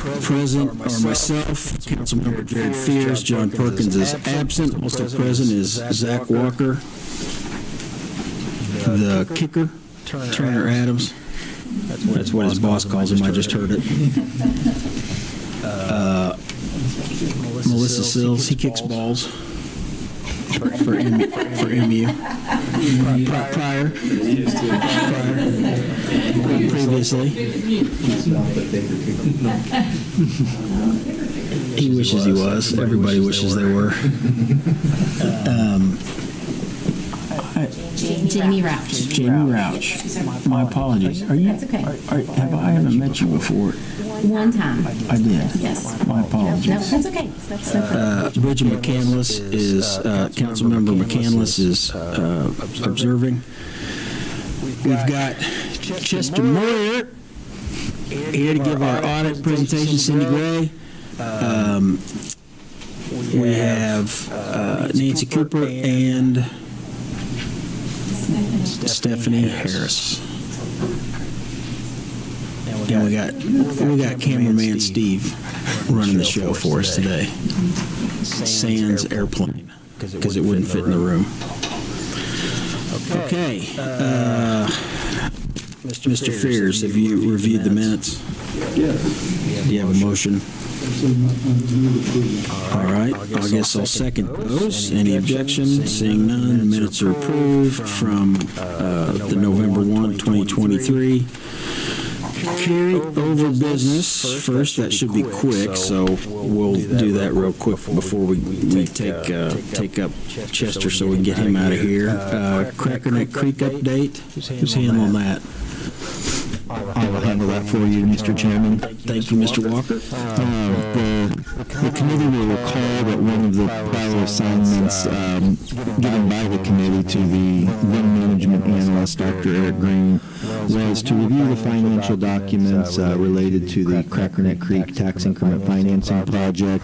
Present are myself, Councilmember Jared Fears, John Perkins is absent. Also present is Zach Walker, the kicker, Turner Adams. That's what his boss calls him. I just heard it. Melissa Sills, he kicks balls for MU. Prior. Previously. He wishes he was. Everybody wishes they were. Jamie Rouch. Jamie Rouch. My apologies. Are you? That's okay. I haven't met you before. One time. I did. Yes. My apologies. No, that's okay. That's no problem. Bridget McCandless is, Councilmember McCandless is observing. We've got Chester Moyer here to give our audit presentation, Cindy Gray. We have Nancy Cooper and Stephanie Harris. And we got cameraman Steve running the show for us today. Sans airplane, because it wouldn't fit in the room. Okay. Mr. Fears, have you reviewed the minutes? Do you have a motion? All right. I guess I'll second those. Any objections? Seeing none, the minutes are approved from the November 1, 2023. Carry over business first. That should be quick, so we'll do that real quick before we take up Chester, so we can get him out of here. Crackerneck Creek update. Who's handling that? I will handle that for you, Mr. Chairman. Thank you, Mr. Walker. The committee will recall that one of the prior assignments given by the committee to the then management analyst, Dr. Eric Green, was to review the financial documents related to the Crackerneck Creek tax increment financing project.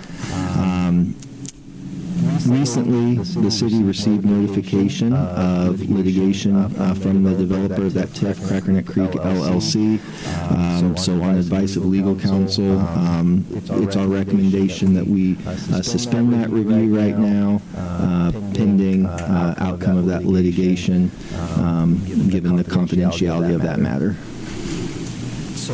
Recently, the city received notification of litigation from the developer of that TIF, Crackerneck Creek LLC. So on advice of legal counsel, it's our recommendation that we suspend that review right now, pending outcome of that litigation, given the confidentiality of that matter.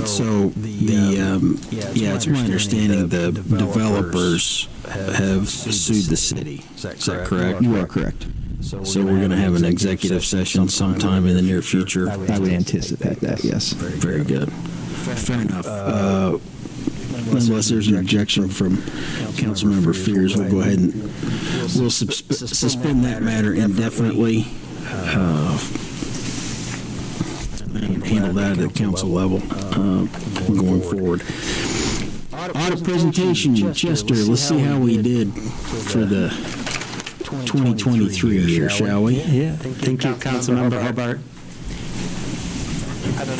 So it's my understanding the developers have sued the city. Is that correct? You are correct. So we're going to have an executive session sometime in the near future. I would anticipate that, yes. Very good. Fair enough. Unless there's an objection from Councilmember Fears, we'll go ahead and we'll suspend that matter indefinitely. And handle that at the council level going forward. Audit presentation, Chester. Let's see how we did for the 2023 year, shall we? Yeah. Thank you, Councilmember Hobart.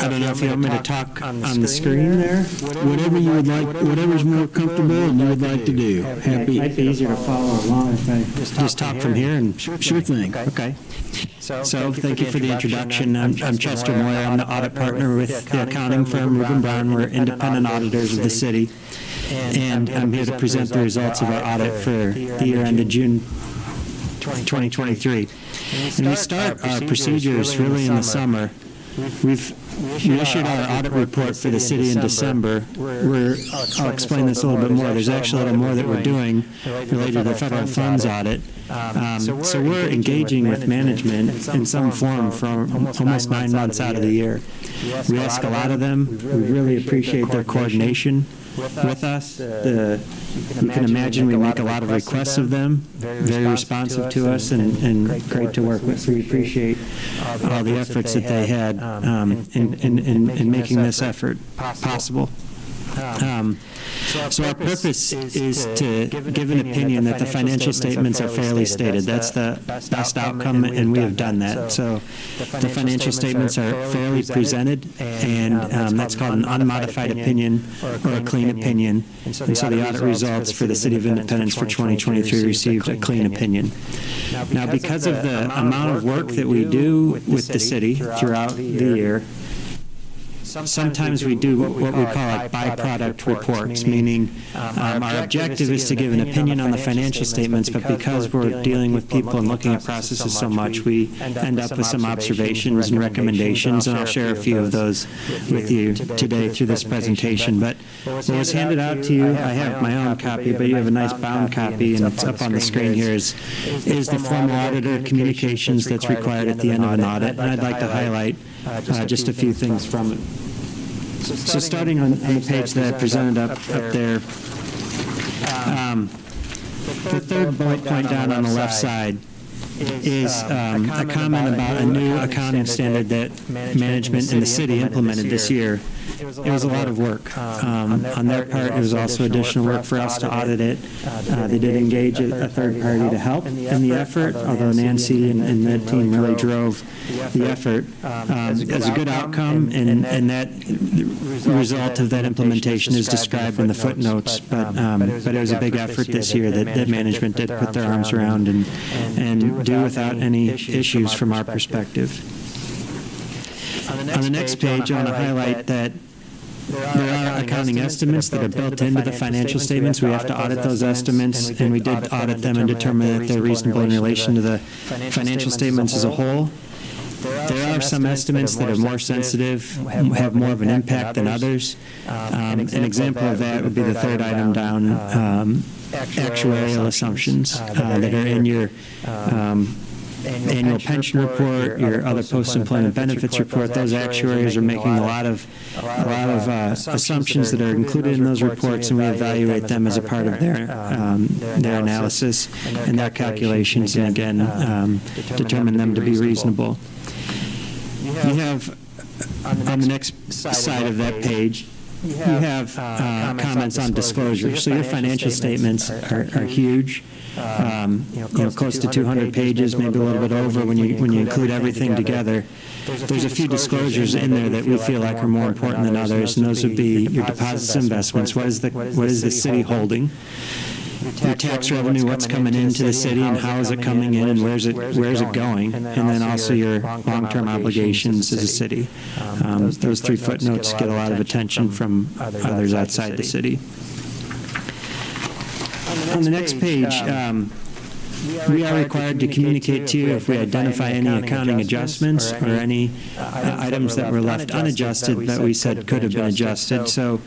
I don't know if you want me to talk on the screen there. Whatever you would like, whatever's more comfortable and you would like to do. Happy. It might be easier to follow along if I just talk from here. And sure thing. Okay. So thank you for the introduction. I'm Chester Moyer. I'm the audit partner with the accounting firm Reuben Brown. We're independent auditors of the city. And I'm here to present the results of our audit for the year ended June 2023. And we start our procedures really in the summer. We issued our audit report for the city in December. I'll explain this a little bit more. There's actually a little more that we're doing related to the federal funds audit. So we're engaging with management in some form for almost 9 months out of the year. We ask a lot of them. We really appreciate their coordination with us. You can imagine we make a lot of requests of them, very responsive to us, and great to work with. So we appreciate all the efforts that they had in making this effort possible. So our purpose is to give an opinion that the financial statements are fairly stated. That's the best outcome, and we have done that. So the financial statements are fairly presented, and that's called an unmodified opinion or a clean opinion. And so the audit results for the City of Independence for 2023 received a clean opinion. Now, because of the amount of work that we do with the city throughout the year, sometimes we do what we call a byproduct direct reports, meaning our objective is to give an opinion on the financial statements, but because we're dealing with people and looking at processes so much, we end up with some observations and recommendations, and I'll share a few of those with you today through this presentation. But what was handed out to you, I have my own copy, but you have a nice bound copy, and it's up on the screen here, is the formal auditor communications that's required at the end of an audit, and I'd like to highlight just a few things from it. So starting on the page that I presented up there, the third bullet point down on the left side is a comment about a new accounting standard that management in the city implemented this year. It was a lot of work. On their part, it was also additional work for us to audit it. They did engage a third party to help in the effort, although Nancy and that team really drove the effort. As a good outcome, and that the result of that implementation is described in the footnotes, but it was a big effort this year that management did put their arms around and do without any issues from our perspective. On the next page, I want to highlight that there are accounting estimates that are built into the financial statements. We have to audit those estimates, and we did audit them and determine that they're reasonable in relation to the financial statements as a whole. There are some estimates that are more sensitive, have more of an impact than others. An example of that would be the third item down, actuarial assumptions that are in your annual pension report, your other post-employment benefits report. Those actuaries are making a lot of assumptions that are included in those reports, and we evaluate them as a part of their analysis and their calculations, and again determine them to be reasonable. You have on the next side of that page, you have comments on disclosure. So your financial statements are huge. Close to 200 pages, maybe a little bit over when you include everything together. There's a few disclosures in there that we feel like are more important than others, and those would be your deposits and investments. What is the city holding? Your tax revenue, what's coming into the city, and how is it coming in, and where's it going? And then also your long-term obligations as a city. Those three footnotes get a lot of attention from others outside the city. On the next page, we are required to communicate to you if we identify any accounting adjustments or any items that were left unadjusted that we said could have been adjusted. So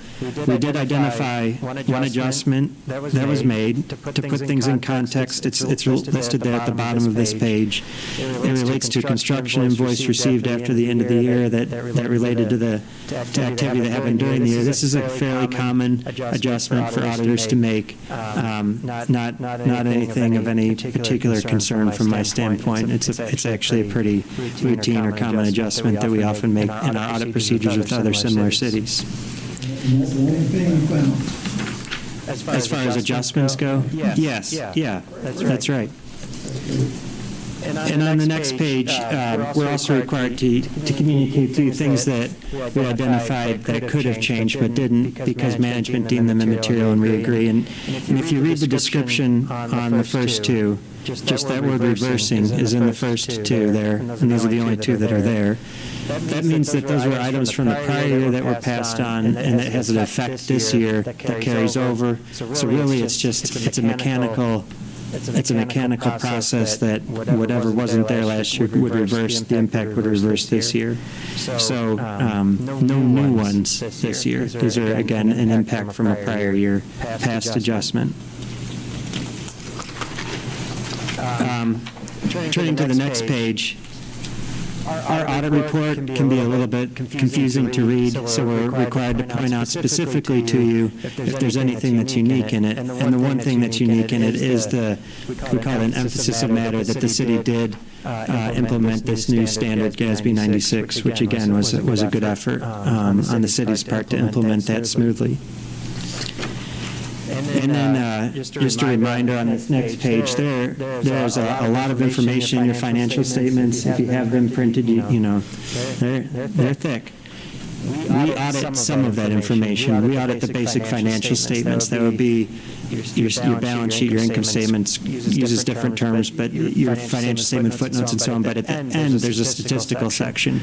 we did identify one adjustment that was made to put things in context. It's listed there at the bottom of this page. It relates to construction invoice received after the end of the year that related to the activity that happened during the year. This is a fairly common adjustment for auditors to make, not anything of any particular concern from my standpoint. It's actually a pretty routine or common adjustment that we often make in our audit procedures with other similar cities. As far as adjustments go? Yes. Yeah, that's right. And on the next page, we're also required to communicate to you things that we identified that could have changed but didn't because management deemed them immaterial, and we agree. And if you read the description on the first two, just that word reversing is in the first two there, and those are the only two that are there. That means that those were items from the prior year that were passed on, and that has an effect this year that carries over. So really, it's a mechanical process that whatever wasn't there last year would reverse, the impact would reverse this year. So no new ones this year. These are, again, an impact from a prior year past adjustment. Turning to the next page, our audit report can be a little bit confusing to read, so we're required to point out specifically to you if there's anything that's unique in it. And the one thing that's unique in it is we call it an emphasis of matter, that the city did implement this new standard, GASB 96, which again was a good effort on the city's part to implement that smoothly. And then just a reminder on this next page, there's a lot of information in your financial statements. If you have them printed, you know, they're thick. We audit some of that information. We audit the basic financial statements. That would be your balance sheet, your income statements, uses different terms, but your financial statement footnotes and so on. But at the end, there's a statistical section.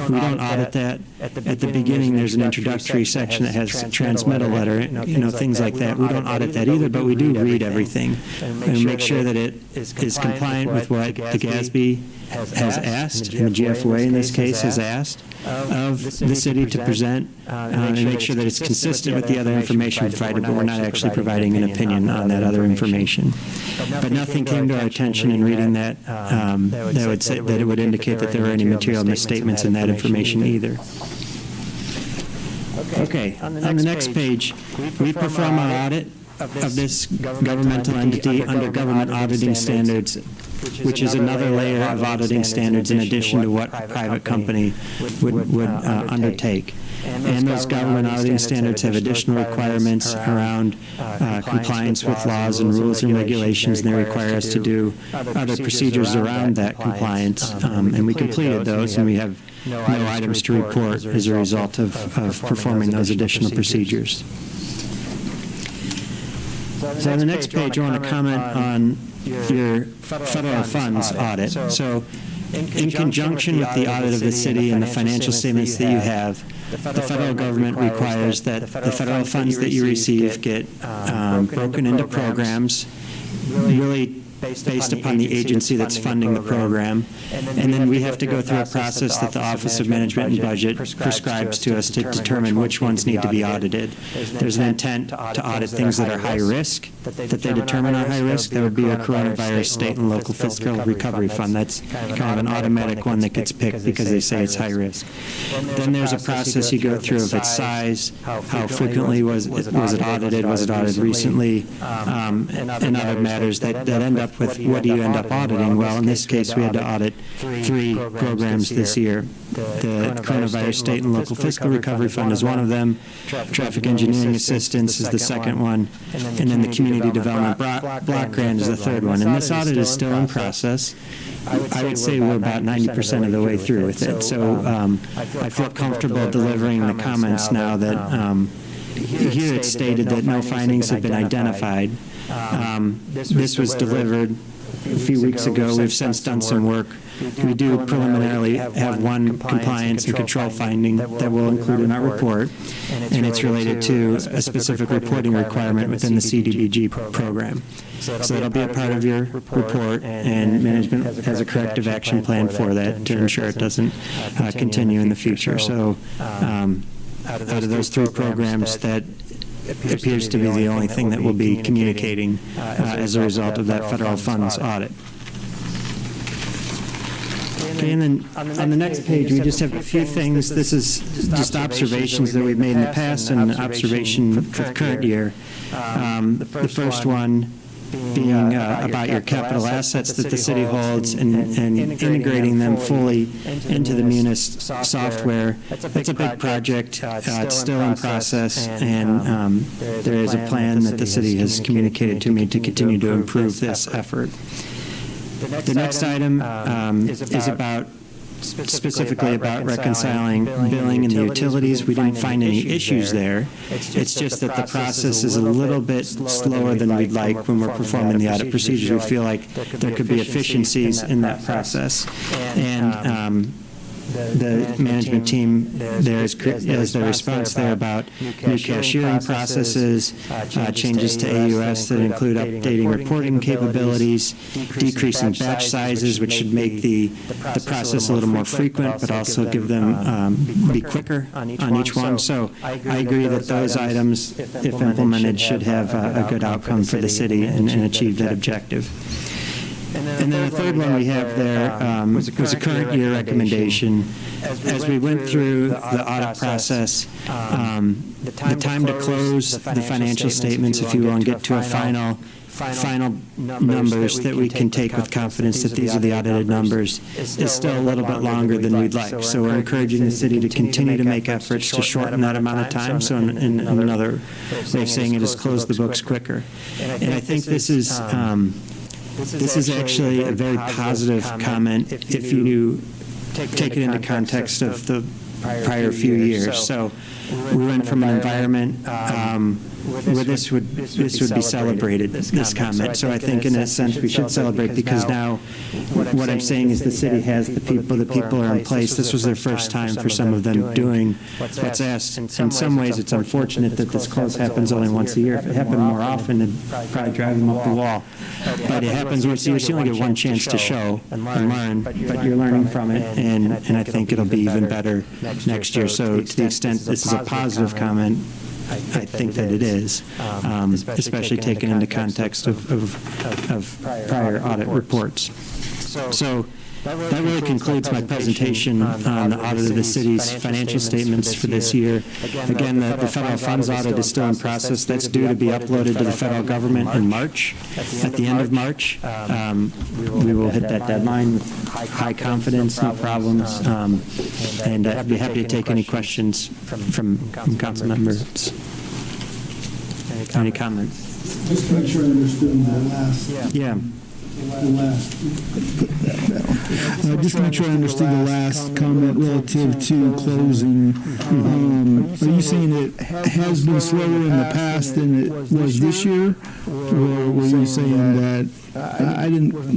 We don't audit that. At the beginning, there's an introductory section that has transmittal letter, things like that. We don't audit that either, but we do read everything and make sure that it is compliant with what the GASB has asked, and the GFOA in this case has asked of the city to present, and make sure that it's consistent with the other information provided, but we're not actually providing an opinion on that other information. But nothing came to our attention in reading that that would say that it would indicate that there were any material misstatements in that information either. Okay, on the next page, we perform our audit of this governmental entity under government auditing standards, which is another layer of auditing standards in addition to what a private company would undertake. And those government auditing standards have additional requirements around compliance with laws and rules and regulations, and they require us to do other procedures around that compliance. And we completed those, and we have no items to report as a result of performing those additional procedures. So on the next page, I want to comment on your federal funds audit. So in conjunction with the audit of the city and the financial statements that you have, the federal government requires that the federal funds that you receive get broken into programs, really based upon the agency that's funding the program. And then we have to go through a process that the Office of Management and Budget prescribes to us to determine which ones need to be audited. There's an intent to audit things that are high risk, that they determine are high risk. That would be a coronavirus state and local fiscal recovery fund. That's kind of an automatic one that gets picked because they say it's high risk. Then there's a process you go through of its size, how frequently was it audited, was it audited recently, and other matters that end up with what do you end up auditing? Well, in this case, we had to audit 3 programs this year. The Coronavirus State and Local Fiscal Recovery Fund is one of them. Traffic Engineering Assistance is the second one. And then the Community Development Block Grant is the third one. And this audit is still in process. I would say we're about 90% of the way through with it. So I feel comfortable delivering the comments now that here it's stated that no findings have been identified. This was delivered a few weeks ago. We've since done some work. We do preliminarily have one compliance and control finding that we'll include in our report, and it's related to a specific reporting requirement within the CDBG program. So that'll be a part of your report, and management has a corrective action plan for that to ensure it doesn't continue in the future. So out of those 3 programs, that appears to be the only thing that we'll be communicating as a result of that federal funds audit. Okay, and then on the next page, we just have a few things. This is just observations that we've made in the past and an observation for the current year. The first one being about your capital assets that the city holds and integrating them fully into the Munis software. That's a big project. It's still in process, and there is a plan that the city has communicated to me to continue to improve this effort. The next item is about specifically about reconciling billing and the utilities. We didn't find any issues there. It's just that the process is a little bit slower than we'd like when we're performing the audit procedures. We feel like there could be efficiencies in that process. And the management team there has their response there about new cashiering processes, changes to AUS that include updating reporting capabilities, decreasing batch sizes, which should make the process a little more frequent, but also give them be quicker on each one. So I agree that those items, if implemented, should have a good outcome for the city and achieve that objective. And then the third one we have there was a current year recommendation. As we went through the audit process, the time to close the financial statements, if you will, and get to a final numbers that we can take with confidence that these are the audited numbers is still a little bit longer than we'd like. So we're encouraging the city to continue to make efforts to shorten that amount of time. So in another way of saying it is close the books quicker. And I think this is actually a very positive comment if you take it into context of the prior few years. So we went from an environment where this would be celebrated, this comment. So I think in a sense we should celebrate, because now what I'm saying is the city has the people are in place. This was their first time for some of them doing what's asked. In some ways it's unfortunate that this close happens only once a year. If it happened more often, it'd probably drive them up the wall. But it happens once a year, so you only get one chance to show and learn, but you're learning from it, and I think it'll be even better next year. So to the extent this is a positive comment, I think that it is, especially taken into context of prior audit reports. So that really concludes my presentation on the audit of the city's financial statements for this year. Again, the federal funds audit is still in process. That's due to be uploaded to the federal government in March. At the end of March, we will hit that deadline with high confidence, no problems, and I'd be happy to take any questions from council members. Any comments? Just to make sure I understood the last. Yeah. Just to make sure I understood the last comment relative to closing. Are you saying it has been slower in the past than it was this year? Or were you saying that, I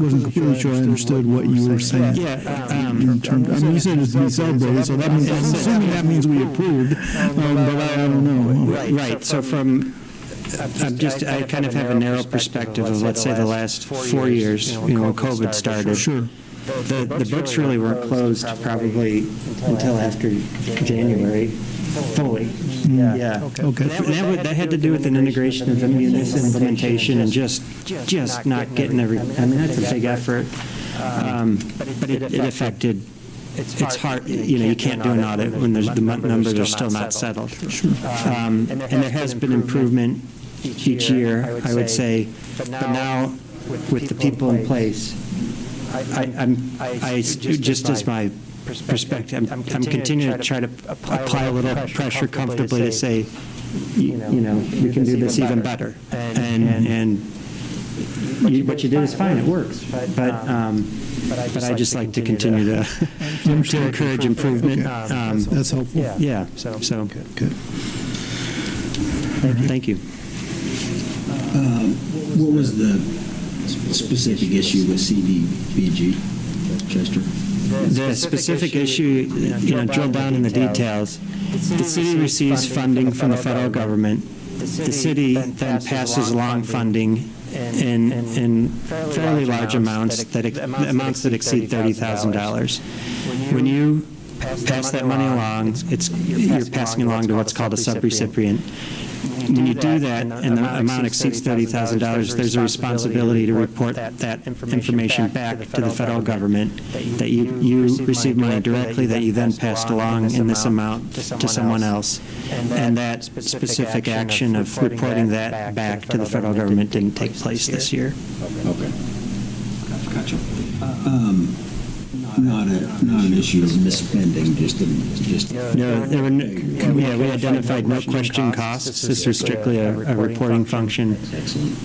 wasn't completely sure I understood what you were saying. Yeah. In terms, I mean, you said it's to be celebrated, so that means, I'm assuming that means we approved, but I don't know. Right. So I kind of have a narrow perspective of, let's say, the last 4 years, when COVID started. Sure. The books really weren't closed probably until after January, fully. Yeah. Okay. That had to do with an integration of the munis implementation and just not getting that's a big effort. But it affected. It's hard, you can't do an audit when the numbers are still not settled. And there has been improvement each year, I would say, but now with the people in place, I just as my perspective, I'm continuing to try to apply a little pressure comfortably to say, we can do this even better. And what you did is fine, it works. But I just like to continue to encourage improvement. That's helpful. Yeah. So. Good. Thank you. What was the specific issue with CDBG, Chester? The specific issue, drill down in the details. The city receives funding from the federal government. The city then passes along funding in fairly large amounts that exceed $30,000. When you pass that money along, you're passing along to what's called a subrecipient. When you do that and the amount exceeds $30,000, there's a responsibility to report that information back to the federal government, that you received money directly that you then passed along in this amount to someone else. And that specific action of reporting that back to the federal government didn't take place this year. Okay. Gotcha. Not an issue of misspending, just. No, we identified no question costs. This was strictly a reporting function. Excellent.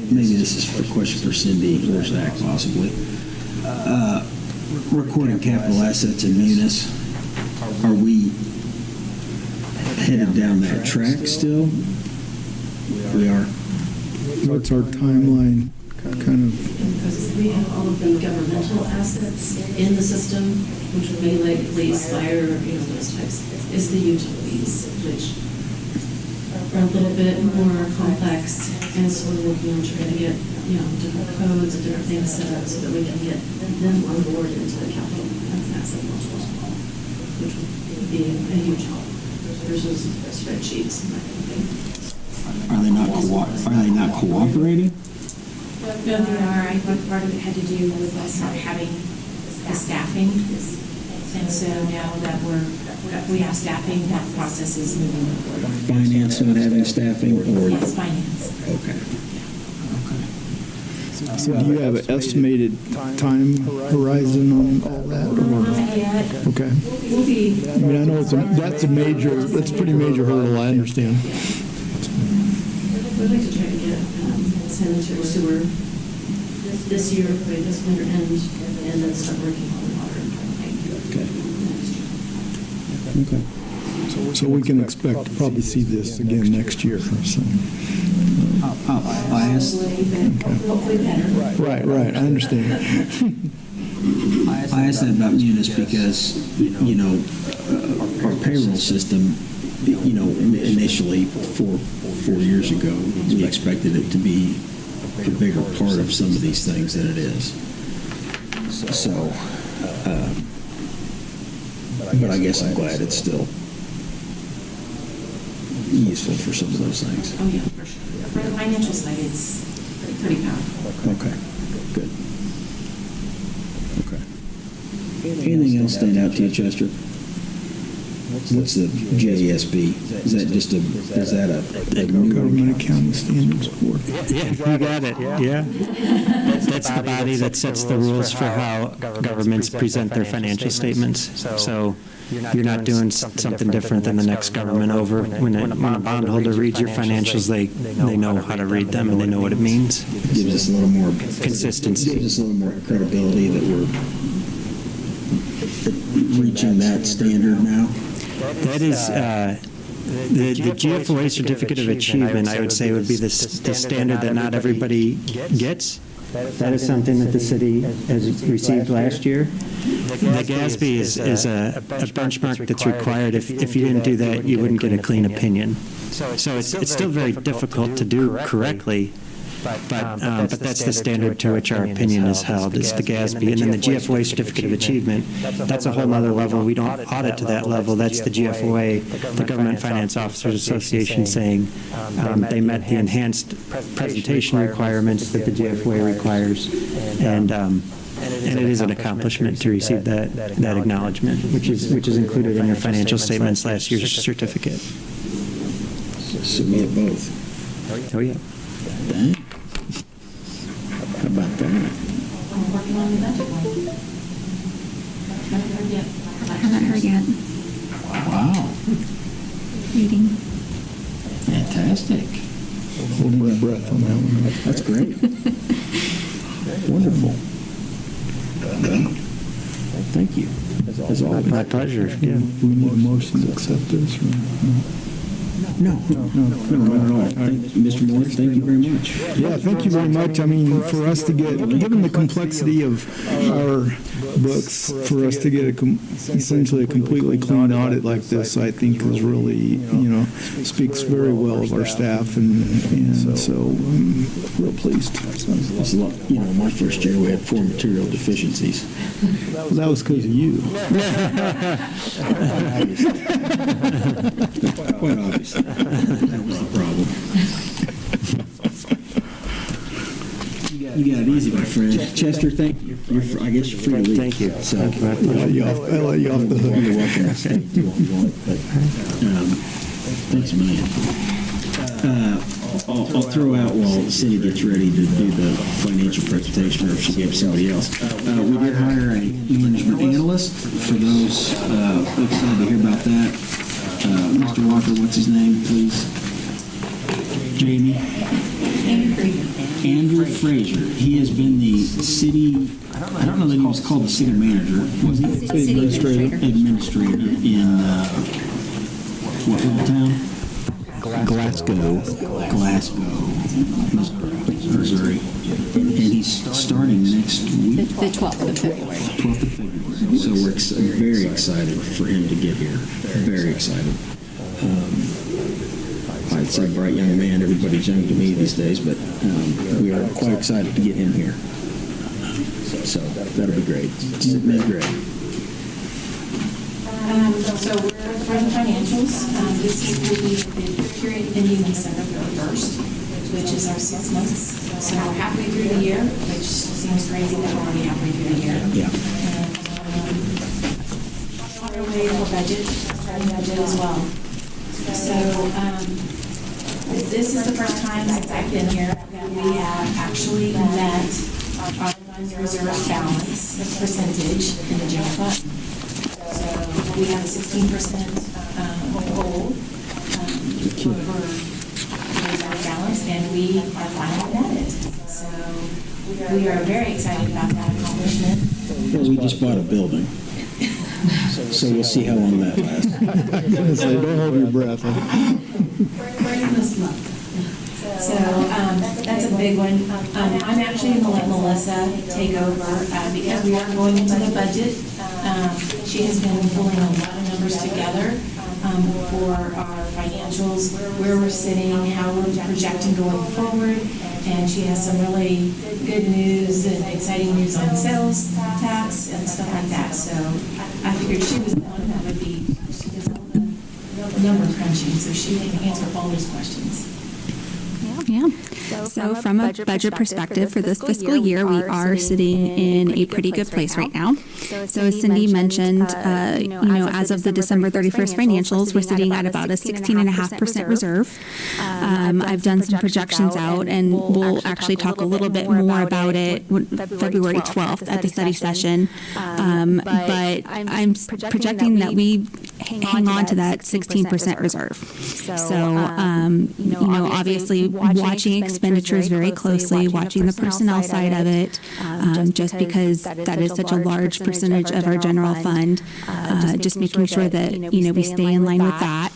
Maybe this is a question for Cindy or Zach, possibly. Recording capital assets in munis, are we headed down that track still? We are. What's our timeline, kind of? Because we have all of the governmental assets in the system, which would be like police, fire, those types, is the utilities, which are a little bit more complex, and so we're working on trying to get, different codes and different things set up so that we can get them on board into the capital asset module as well, which would be a huge help versus spreadsheets and that kind of thing. Are they not cooperating? No, they are. I think part of it had to do with us not having the staffing. And so now that we have staffing, that process is moving forward. Finance not having staffing, or? Yes, finance. Okay. So do you have an estimated time horizon on all that? Not yet. Okay. We'll be. I know that's a pretty major hurdle, I understand. we'd like to try to get sanitary sewer this year, by this winter end, and then start working on the water and pipe Okay. next year. Okay. So we can expect to probably see this again next year. So. I asked, Hopefully better. Right, I understand. I asked that about Munis because, our payroll system, initially, 4 years ago, we expected it to be a bigger part of some of these things than it is. So, but I guess I'm glad it's still useful for some of those things. Oh, yeah, for sure. For the financial side, it's pretty powerful. Okay, good. Okay. Anything else stand out to you, Chester? What's the JSB? Is that a new Government Accounting Standards Board. Yeah, you got it, yeah. That's the body that sets the rules for how governments present their financial statements. So you're not doing something different than the next government over. When a bondholder reads your financials, they know how to read them and they know what it means. Gives us a little more Consistency. Gives us a little more credibility that we're reaching that standard now. That is, the GFOA Certificate of Achievement, I would say, would be the standard that not everybody gets. That is something that the city has received last year. The GASB is a benchmark that's required. If you didn't do that, you wouldn't get a clean opinion. So it's still very difficult to do correctly, but that's the standard to which our opinion is held, is the GASB. And then the GFOA Certificate of Achievement, that's a whole other level. We don't audit to that level. That's the GFOA, the Government Finance Officers Association, saying they met the enhanced presentation requirements that the GFOA requires. And it is an accomplishment to receive that acknowledgement, which is included in your financial statements last year's certificate. Submit both. Oh, yeah. Dang. How about that? I'm working on the budget one. Haven't heard yet. Haven't heard yet. Wow. Reading. Fantastic. Holding my breath on that one. That's great. Wonderful. Well, thank you. As always. My pleasure, yeah. We need a motion to accept this. No, not at all. Mr. Moore, thank you very much. Yeah, thank you very much. I mean, for us to get, given the complexity of our books, for us to get essentially a completely clean audit like this, I think is really, speaks very well of our staff, and so I'm real pleased. It's a lot, my first year we had 4 material deficiencies. Well, that was because of you. Quite obviously. That was the problem. You got it easy, my friend. Chester, thank you. I guess you're free to leave. Thank you. So, Thank you. I let you off the hook. You're welcome to stay too if you want. But, thanks a million. I'll throw out while the city gets ready to do the financial presentation, or if she gave somebody else. We did hire a management analyst. For those excited to hear about that, Mr. Walker, what's his name, please? Jamie? Andrew Frazier. He has been the city, I don't know that he was called the city manager, was he? City administrator. Administrator in, what little town? Glasgow. Missouri. And he's starting next week. The 12th of February. 12th of February. So we're very excited for him to get here. Very excited. I'd say bright young man. Everybody's young to me these days, but we are quite excited to get him here. So that'll be great. It'll be great. So we're for the financials. This will be the period ending December 31st, which is our 6 months. So we're halfway through the year, which seems crazy that we're already halfway through the year. Yeah. On our way to starting budget as well. So this is the first time since I've been here that we have actually met our reserve balance percentage in the general fund. So we have a 16% goal for reserve balance, and we are finally at it. So we are very excited about that accomplishment. Well, we just bought a building, so we'll see how long that lasts. So don't hold your breath. We're in this month. So that's a big one. I'm actually going to let Melissa take over because we are going into the budget. She has been pulling a lot of numbers together for our financials, where we're sitting, how we're projecting going forward, and she has some really good news and exciting news on sales tax and stuff like that. So I figured she was the one that would be, she does all the number crunching, so she can answer all those questions. Yeah. So from a budget perspective for this fiscal year, we are sitting in a pretty good place right now. So as Cindy mentioned, as of the December 31st financials, we're sitting at about a 16.5% reserve. I've done some projections out, and we'll actually talk a little bit more about it February 12th at the study session. But I'm projecting that we hang on to that 16% reserve. So, obviously watching expenditures very closely, watching the personnel side of it, just because that is such a large percentage of our general fund, just making sure that, we stay in line with that.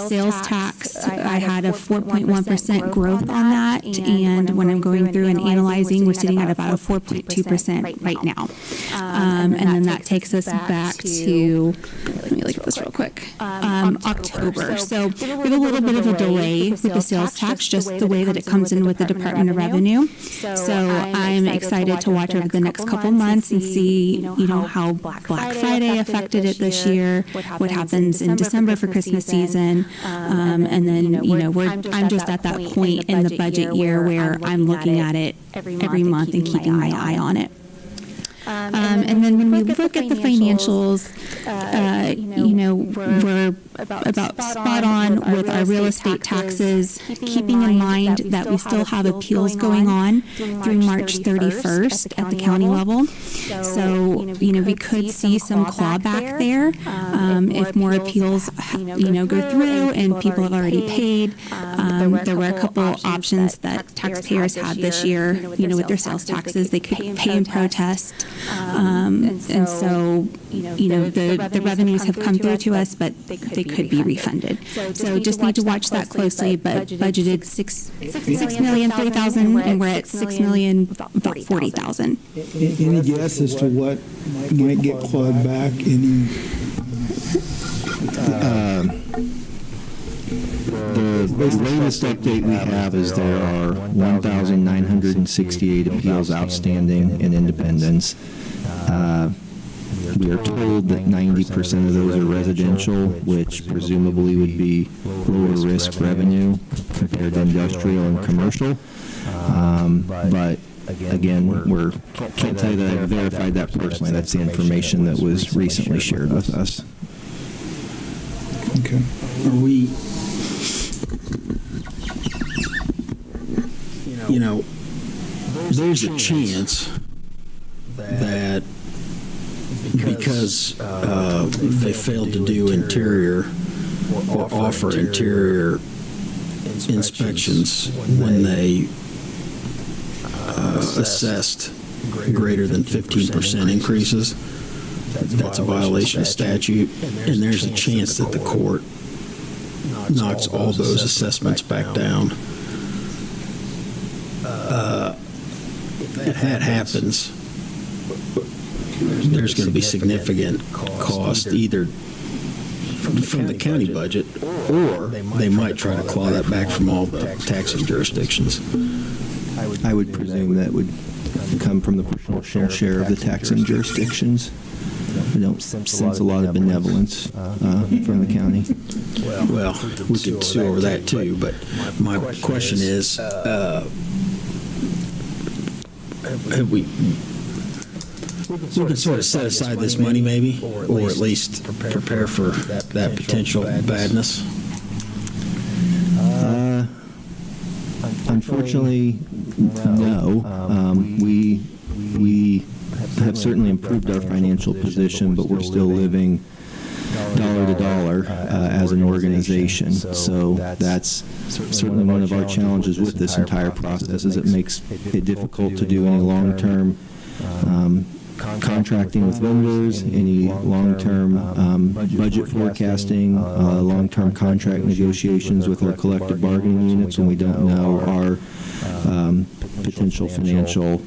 Sales tax, I had a 4.1% growth on that, and when I'm going through and analyzing, we're sitting at about a 4.2% right now. And then that takes us back to, let me look at this real quick, October. So we have a little bit of a delay with the sales tax, just the way that it comes in with the Department of Revenue. So I'm excited to watch over the next couple months and see, how Black Friday affected it this year, what happens in December for Christmas season, and then, I'm just at that point in the budget year where I'm looking at it every month and keeping my eye on it. And then when we look at the financials, we're about spot on with our real estate taxes, keeping in mind that we still have appeals going on through March 31st at the county level. So, we could see some clawback there if more appeals, go through and people have already paid. There were a couple options that taxpayers had this year, with their sales taxes. They could pay in protest. And so, the revenues have come through to us, but they could be refunded. So just need to watch that closely, but budgeted $6,003,000, and we're at $6,040,000. Any guess as to what might get clawed back? The latest update we have is there are 1,968 appeals outstanding in Independence. We are told that 90% of those are residential, which presumably would be lower risk revenue compared to industrial and commercial. But again, we can't tell you that I've verified that personally. That's the information that was recently shared with us. Okay. Are we, there's a chance that because they failed to do interior or offer interior inspections when they assessed greater than 15% increases, that's a violation of statute, and there's a chance that the court knocks all those assessments back down. If that happens, there's going to be significant cost either from the county budget, or they might try to claw that back from all the taxing jurisdictions. I would presume that would come from the proportional share of the taxing jurisdictions. I don't sense a lot of benevolence from the county. Well, we could sue over that too, but my question is, have we can sort of set aside this money maybe, or at least prepare for that potential badness? Unfortunately, no. We have certainly improved our financial position, but we're still living dollar to dollar as an organization. So that's certainly one of our challenges with this entire process, is it makes it difficult to do any long-term contracting with vendors, any long-term budget forecasting, long-term contract negotiations with our collective bargaining units when we don't know our potential financial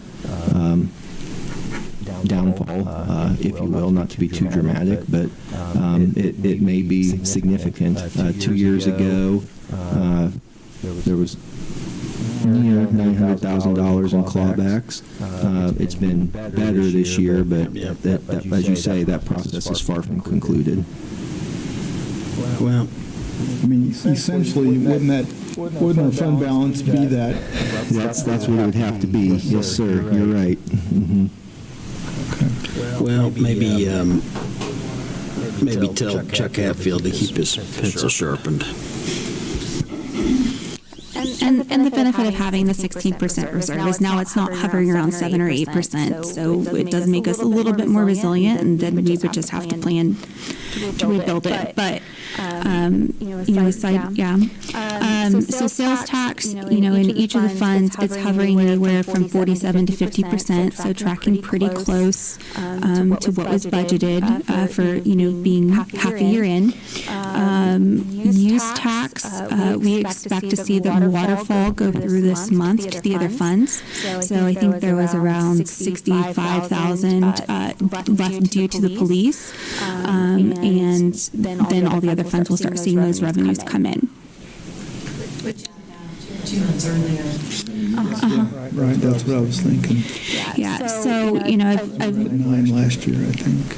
downfall, if you will, not to be too dramatic, but it may be significant. 2 years ago, there was near $900,000 in clawbacks. It's been better this year, but that, as you say, that process is far from concluded. Well, I mean, essentially, wouldn't our fund balance be that? That's what it would have to be. Yes, sir. You're right. Mm-hmm. well, maybe tell Chuck Hatfield to keep his pencil sharpened. And the benefit of having the 16% reserve is now it's not hovering around 7 or 8%, so it does make us a little bit more resilient, and then we would just have to plan to rebuild it. But so sales tax, in each of the funds, it's hovering anywhere from 47 to 50%, so tracking pretty close to what was budgeted for being half a year in. Use tax, we expect to see the waterfall go through this month to the other funds. So I think there was around 65,000 left due to the police, and then all the other funds will start seeing those revenues come in. Which 2 months earlier. Right, that's what I was thinking. Yeah, so, I've 9 last year, I think.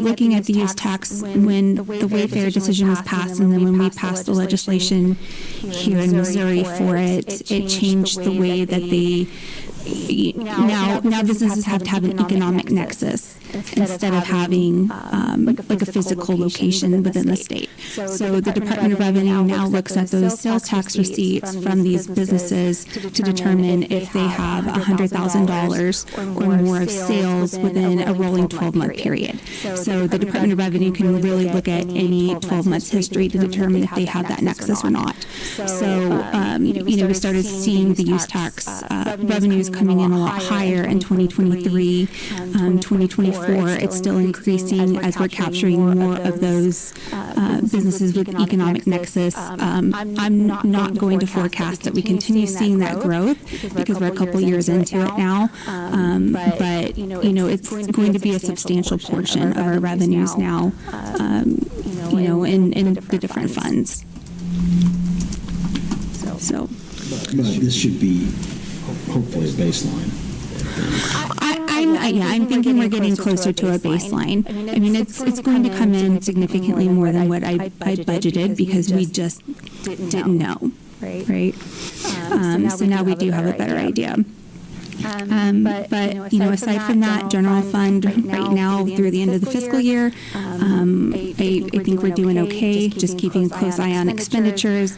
looking at the use tax, when the Wayfair decision was passed, and then when we passed the legislation here in Missouri for it, it changed the way that they now businesses have to have an economic nexus instead of having like a physical location within the state. So the Department of Revenue now looks at those sales tax receipts from these businesses to determine if they have $100,000 or more of sales within a rolling 12-month period. So the Department of Revenue can really look at any 12 months history to determine if they have that nexus or not. So we started seeing the use tax revenues coming in a lot higher in 2023, 2024. It's still increasing as we're capturing more of those businesses with economic nexus. I'm not going to forecast that we continue seeing that growth because we're a couple years into it now. But it's going to be a substantial portion of our revenues now, in the different funds. So. But this should be hopefully a baseline. I'm thinking we're getting closer to a baseline. I mean, it's going to come in significantly more than what I budgeted because we just didn't know, right? So now we do have a better idea. But aside from that, general fund right now through the end of the fiscal year, I think we're doing okay, just keeping a close eye on expenditures.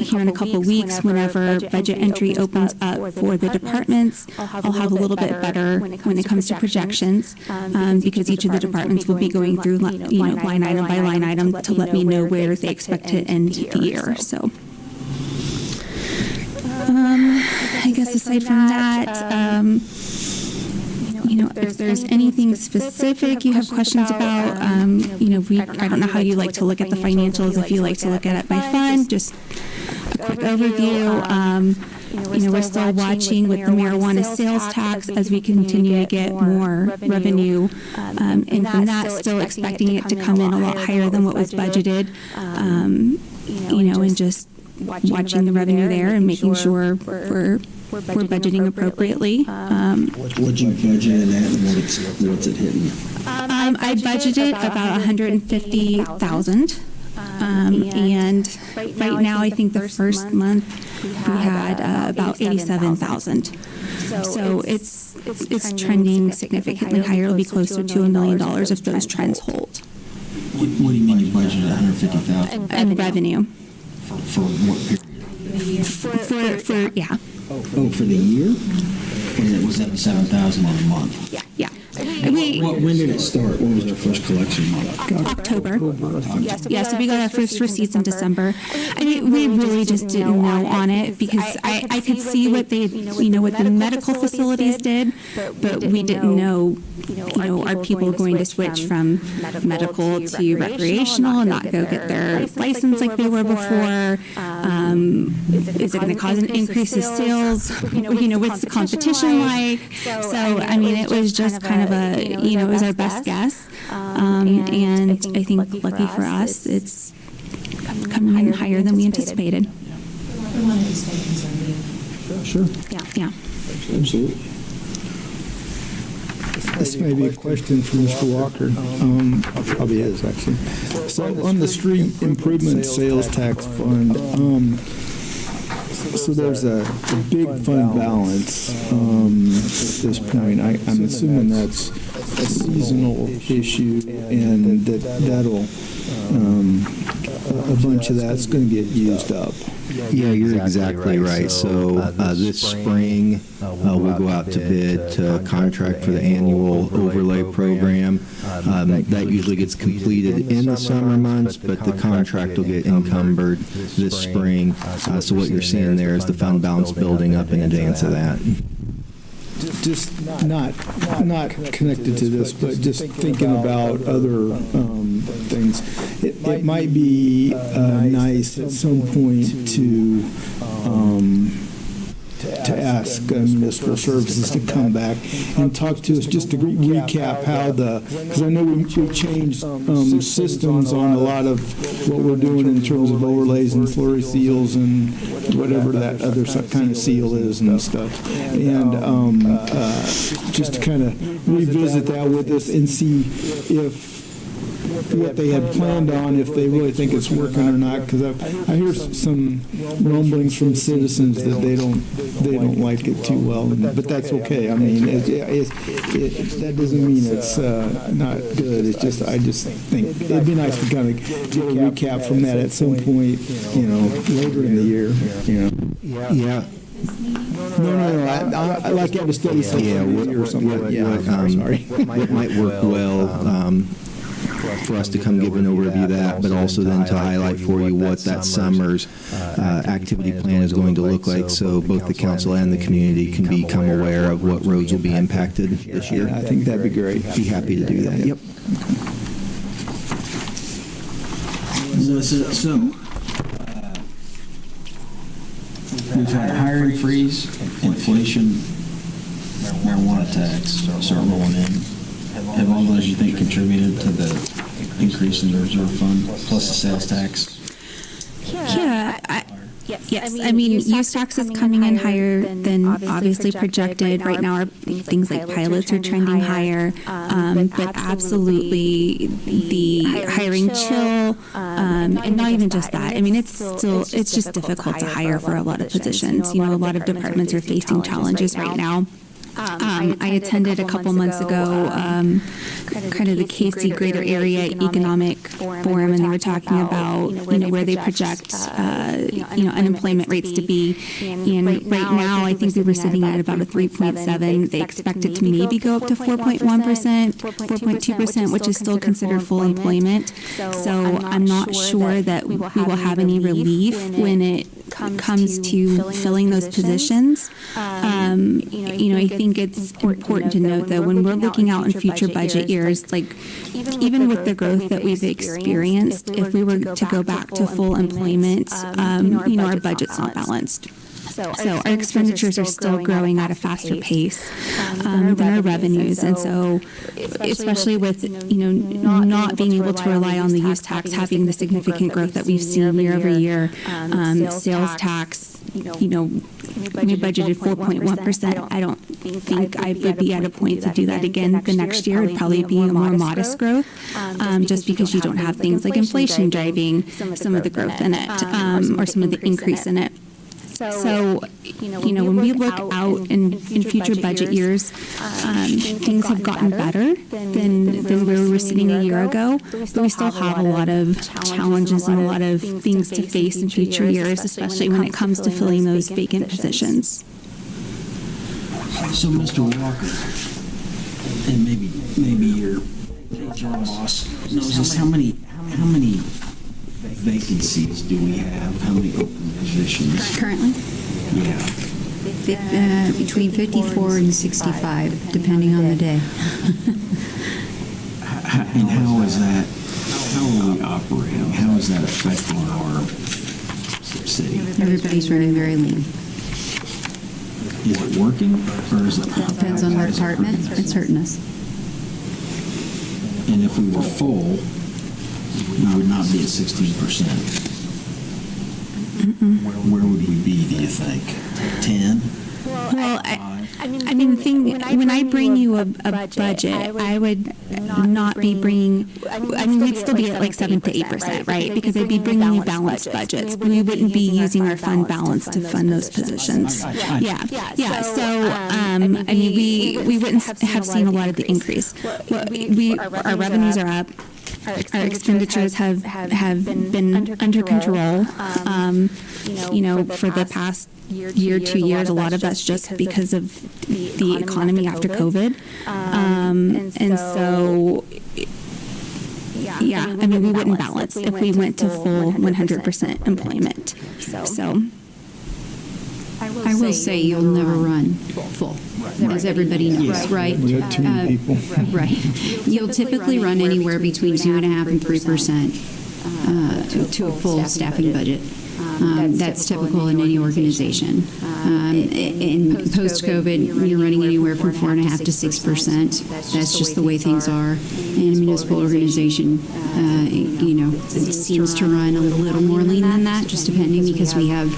Here in a couple of weeks, whenever budget entry opens up for the departments, I'll have a little bit better when it comes to projections, because each of the departments will be going through, line item by line item to let me know where they expect to end the year. So. I guess aside from that, if there's anything specific you have questions about, I don't know how you like to look at the financials. If you like to look at it by fund, just a quick overview. We're still watching with the marijuana sales tax as we continue to get more revenue, and from that, still expecting it to come in a lot higher than what was budgeted, and just watching the revenue there and making sure we're budgeting appropriately. What'd you budget it at, and what's it hitting? I budgeted about $150,000, and right now I think the first month we had about $87,000. So it's trending significantly higher. It'll be closer to $1 million if those trends hold. What do you mean you budgeted $150,000? And revenue. For what period? For Oh, for the year? Or was that the $7,000 in a month? Yeah. When did it start? When was our first collection month? October. Yeah, so we got our first receipts in December. I mean, we really just didn't know on it because I could see what they, what the medical facilities did, but we didn't know, are people going to switch from medical to recreational and not go get their license like they were before? Is it going to cause an increase in sales? What's the competition like? So, I mean, it was just kind of it was our best guess. And I think lucky for us, it's coming in higher than we anticipated. Sure. Yeah. Absolutely. This may be a question for Mr. Walker. Probably is, actually. So on the street improvement sales tax fund, so there's a big fund balance at this point. I'm assuming that's a seasonal issue, and that'll a bunch of that's going to get used up. Yeah, you're exactly right. So this spring, we'll go out to bid to contract for the annual overlay program. That usually gets completed in the summer months, but the contract will get encumbered this spring. So what you're seeing there is the fund balance building up in advance of that. Just not connected to this, but just thinking about other things. It might be nice at some point to ask municipal services to come back and talk to us just to recap how because I know we changed systems on a lot of what we're doing in terms of overlays and slurry seals and whatever that other kind of seal is and stuff. And just to kind of revisit that with us and see if what they had planned on, if they really think it's working or not, because I hear some rumblings from citizens that they don't like it too well, but that's okay. I mean, that doesn't mean it's not good. It's just I just think it'd be nice to kind of get a recap from that at some point, later in the year. Yeah. No. I like to have a steady session or something like that. Sorry. What might work well for us to come give an overview of that, but also then to highlight for you what that summer's activity plan is going to look like, so both the council and the community can become aware of what roads will be impacted this year. I think that'd be great. Be happy to do that. Yep. So we've had a hiring freeze, inflation, marijuana tax start rolling in. Have all those, you think, contributed to the increase in the reserve fund, plus the sales tax? Yeah. Yes, I mean, use tax is coming in higher than obviously projected. Right now, things like pilots are trending higher, but absolutely the hiring chill, and not even just that. I mean, it's just difficult to hire for a lot of positions. A lot of departments are facing challenges right now. I attended a couple months ago kind of the KC Greater Area Economic Forum, and they were talking about where they project unemployment rates to be. And right now, I think we were sitting at about a 3.7. They expect it to maybe go up to 4.1%, 4.2%, which is still considered full employment. So I'm not sure that we will have any relief when it comes to filling those positions. I think it's important to note, though, when we're looking out in future budget years, like even with the growth that we've experienced, if we were to go back to full employment, our budget's not balanced. So our expenditures are still growing at a faster pace than our revenues, and so especially with not being able to rely on the use tax having the significant growth that we've seen year over year, sales tax, we budgeted 4.1%. I don't think I would be at a point to do that again the next year. It'd probably be a more modest growth, just because you don't have things like inflation driving some of the growth in it, or some of the increase in it. So, when we look out in future budget years, things have gotten better than where we were sitting a year ago, but we still have a lot of challenges and a lot of things to face in future years, especially when it comes to filling those vacant positions. So, Mr. Walker, and maybe your HR boss knows this, how many vacancies do we have? How many open positions? Currently, Yeah. between 54 and 65, depending on the day. And how is that, how are we operating? How is that affecting our city? Everybody's running very lean. Is it working, or is it not? Depends on the department. It's hurting us. And if we were full, we would not be at 16%. Where would we be, do you think? 10? Well, I mean, the thing, when I bring you a budget, I would not be bringing, I mean, we'd still be at like 7 to 8%, right? Because I'd be bringing you balanced budgets. We wouldn't be using our fund balance to fund those positions. Yeah. So, I mean, we wouldn't have seen a lot of the increase. Our revenues are up. Our expenditures have been under control. For the past year, 2 years, a lot of that's just because of the economy after COVID. And so, I mean, we wouldn't balance if we went to full 100% employment. So, I will say you'll never run full, as everybody knows, right? We got too many people. Right. You'll typically run anywhere between 2.5% and 3% to a full staffing budget. That's typical in any organization. In post-COVID, you're running anywhere from 4.5% to 6%. That's just the way things are. In a municipal organization, it seems to run a little more lean than that, just depending, because we have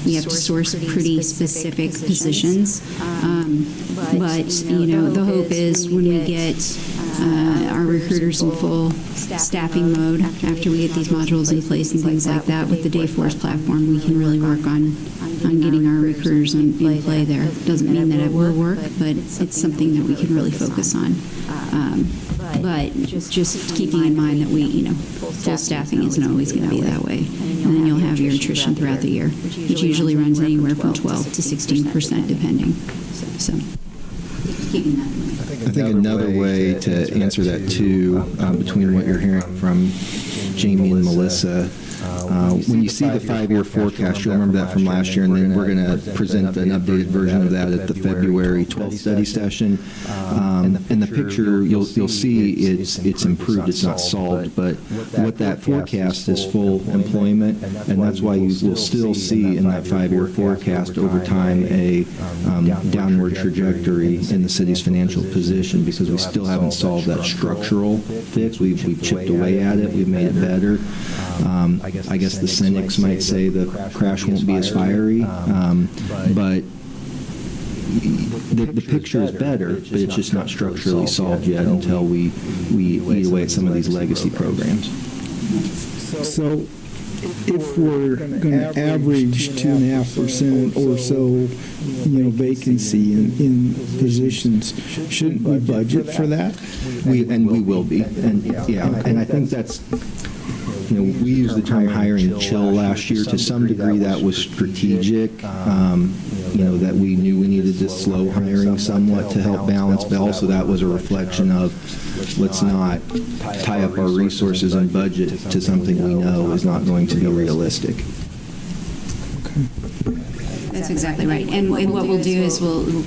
to source pretty specific positions. But the hope is when we get our recruiters in full staffing mode, after we get these modules in place and things like that with the Dayforce platform, we can really work on getting our recruiters in play there. Doesn't mean that it will work, but it's something that we can really focus on. But just keeping in mind that full staffing isn't always going to be that way. And then you'll have your attrition throughout the year, which usually runs anywhere from 12 to 16%, depending. So keeping that in mind. I think another way to answer that too, between what you're hearing from Jamie and Melissa, when you see the 5-year forecast, you'll remember that from last year, and then we're going to present an updated version of that at the February 12th study session. In the picture, you'll see it's improved, it's not solved, but what that forecast is full employment, and that's why you will still see in that 5-year forecast over time a downward trajectory in the city's financial position, because we still haven't solved that structural fix. We've chipped away at it, we've made it better. I guess the cynics might say the crash won't be as fiery, but the picture is better, but it's just not structurally solved yet until we eat away at some of these legacy programs. So if we're going to average 2.5% or so, vacancy in positions, shouldn't we budget for that? We will be, and I think that's. We used the term hiring chill last year. To some degree, that was strategic. That we knew we needed to slow hiring somewhat to help balance, but also that was a reflection of let's not tie up our resources and budget to something we know is not going to be realistic. That's exactly right. And what we'll do is we'll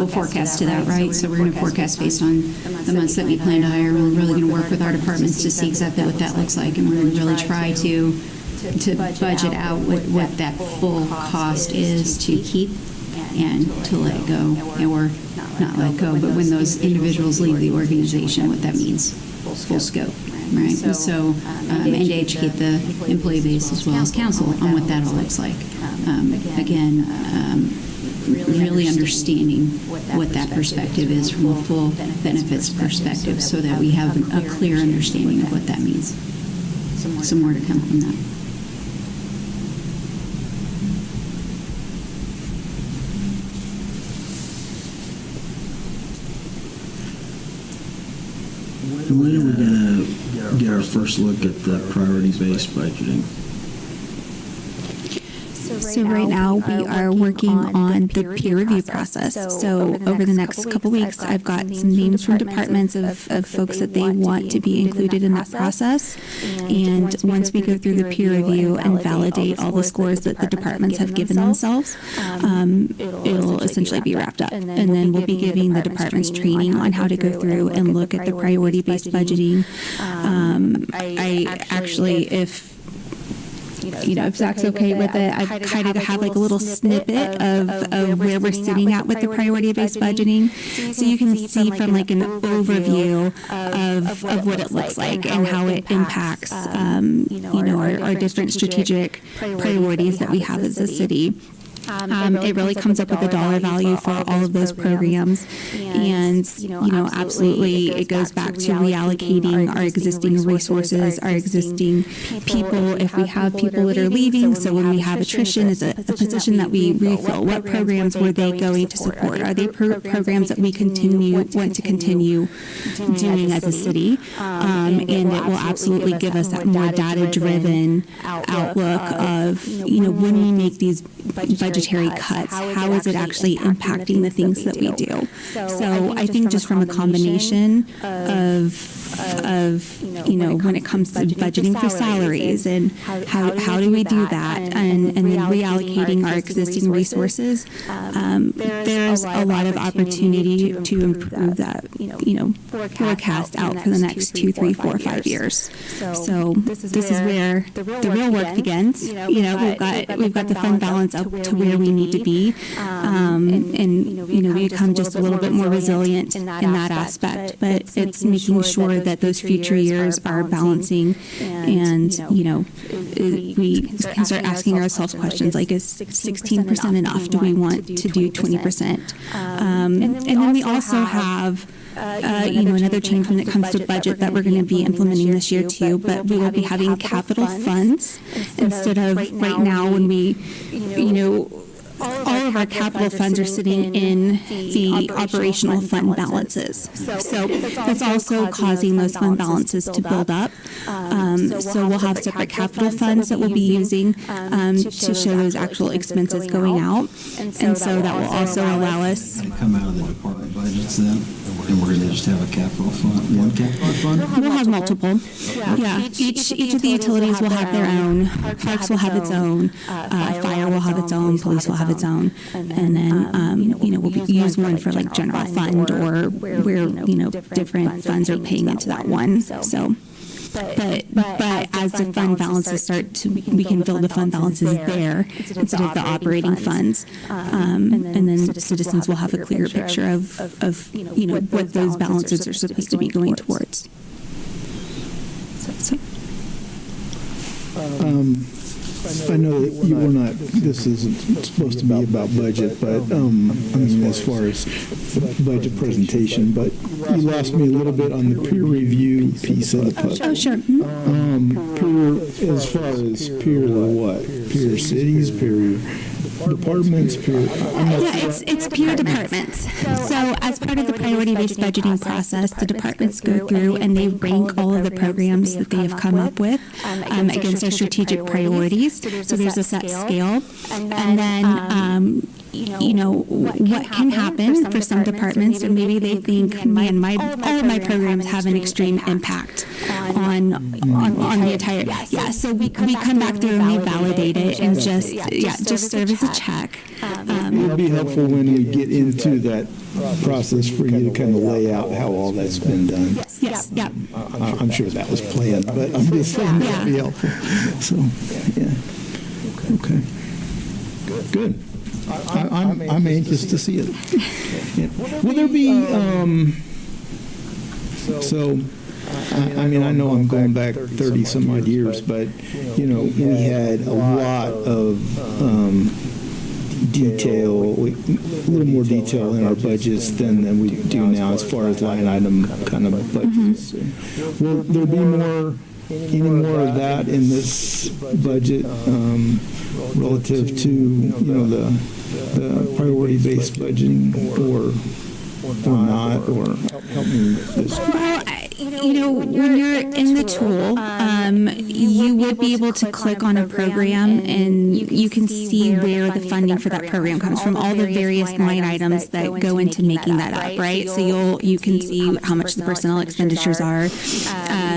forecast to that, right? So we're going to forecast based on the months that we plan to hire. We're really going to work with our departments to see exactly what that looks like, and we're going to really try to budget out what that full cost is to keep and to let go, or not let go, but when those individuals leave the organization, what that means, full scope. Right, and so, and to educate the employee base as well as council on what that all looks like. Really understanding what that perspective is from a full benefits perspective, so that we have a clear understanding of what that means. Some more to come from that. When are we going to get our first look at the priority-based budgeting? So right now we are working on the peer review process. So over the next couple weeks, I've got some names from departments of folks that they want to be included in that process. And once we go through the peer review and validate all the scores that the departments have given themselves, it'll essentially be wrapped up. And then we'll be giving the departments training on how to go through and look at the priority-based budgeting. I actually, if Zach's okay with it, I kind of have like a little snippet of where we're sitting at with the priority-based budgeting. So you can see from like an overview of what it looks like and how it impacts, our different strategic priorities that we have as a city. It really comes up with a dollar value for all of those programs. And, absolutely it goes back to reallocating our existing resources, our existing people. If we have people that are leaving, so when we have attrition, is a position that we refill. What programs were they going to support? Are they programs that we want to continue doing as a city? And it will absolutely give us that more data-driven outlook of, when we make these budgetary cuts, how is it actually impacting the things that we do? So I think just from a combination of when it comes to budgeting for salaries and how do we do that and then reallocating our existing resources, there's a lot of opportunity to improve that, forecast out for the next 2, 3, 4, 5 years. So this is where the real work begins. We've got the fund balance up to where we need to be, and we become just a little bit more resilient in that aspect. But it's making sure that those future years are balancing, and we can start asking ourselves questions like, is 16% enough? Do we want to do 20%? And then we also have another change when it comes to budget that we're going to be implementing this year too, but we will be having capital funds instead of right now when we, all of our capital funds are sitting in the operational fund balances. So that's also causing those fund balances to build up. So we'll have separate capital funds that we'll be using to show those actual expenses going out. And so that will also allow us. They come out of the department budgets then, and we're going to just have a capital fund, one capital fund? We'll have multiple. Yeah. Each of the utilities will have their own. Parks will have its own. Fire will have its own. Police will have its own. And then, we'll use one for like general fund or where, different funds are paying into that one. So. But as the fund balances we can build the fund balances there instead of the operating funds, and then citizens will have a clearer picture of what those balances are supposed to be going towards. I know that you were not, this isn't supposed to be about budget, but, as far as budget presentation, but you lost me a little bit on the peer review piece of the puzzle. Oh, sure. As far as peer what? Peer cities, peer departments, peer... it's peer departments. So as part of the priority-based budgeting process, the departments go through and they rank all of the programs that they have come up with against their strategic priorities. So there's a set scale. And then, what can happen for some departments, or maybe they think, man, all of my programs have an extreme impact on the entire... Yeah, so we come back through and we validate it and just serve as a check. It would be helpful when we get into that process for you to kind of lay out how all that's been done. Yes, yeah. I'm sure that was planned, but I'm just saying that would be helpful. So, yeah. Okay. Good. I'm anxious to see it. Yeah. Will there be, I know I'm going back 30 some odd years, but, we had a lot of detail, a little more detail in our budgets than we do now as far as line item kind of budgets. Mm-hmm. Will there be any more of that in this budget relative to, the priority-based budgeting or not, or help me with this? Well, when you're in the tool, you would be able to click on a program and you can see where the funding for that program comes from, all the various line items that go into making that up, right? So you can see how much the personnel expenditures are.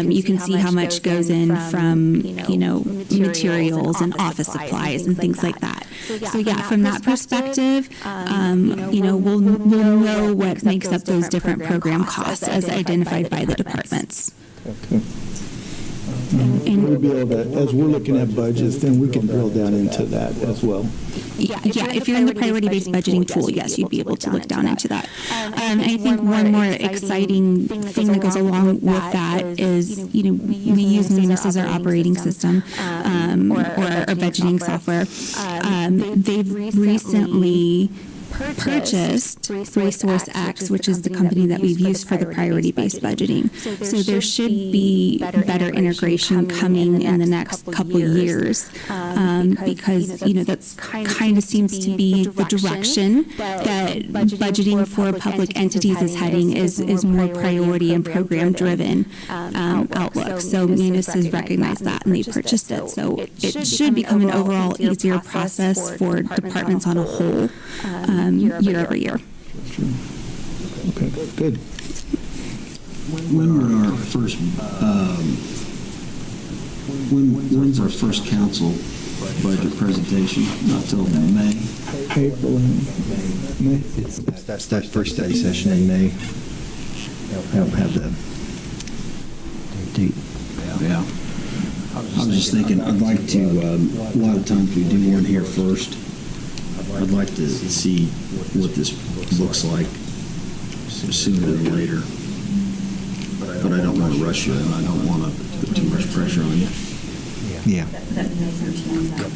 You can see how much goes in from, materials and office supplies and things like that. So yeah, from that perspective, we'll know what makes up those different program costs as identified by the departments. Okay. We'll be able to, as we're looking at budgets, then we can drill down into that as well. Yeah, if you're in the priority-based budgeting tool, yes, you'd be able to look down into that. I think one more exciting thing that goes along with that is, we use Munis as our operating system or our budgeting software. They've recently purchased Resource X, which is the company that we've used for the priority-based budgeting. So there should be better integration coming in the next couple of years because, that's kind of seems to be the direction that budgeting for public entities is heading is more priority and program-driven outlook. So Munis has recognized that and they purchased it. So it should become an overall easier process for departments on a whole. Year over year. Okay, good. When were our first? When's our first council budget presentation? Not till May. April and May. That's that first study session in May. I don't have the date. Yeah. I was just thinking, I'd like to. A lot of times we do one here first. I'd like to see what this looks like sooner than later. But I don't want to rush you, and I don't want to put too much pressure on you. Yeah.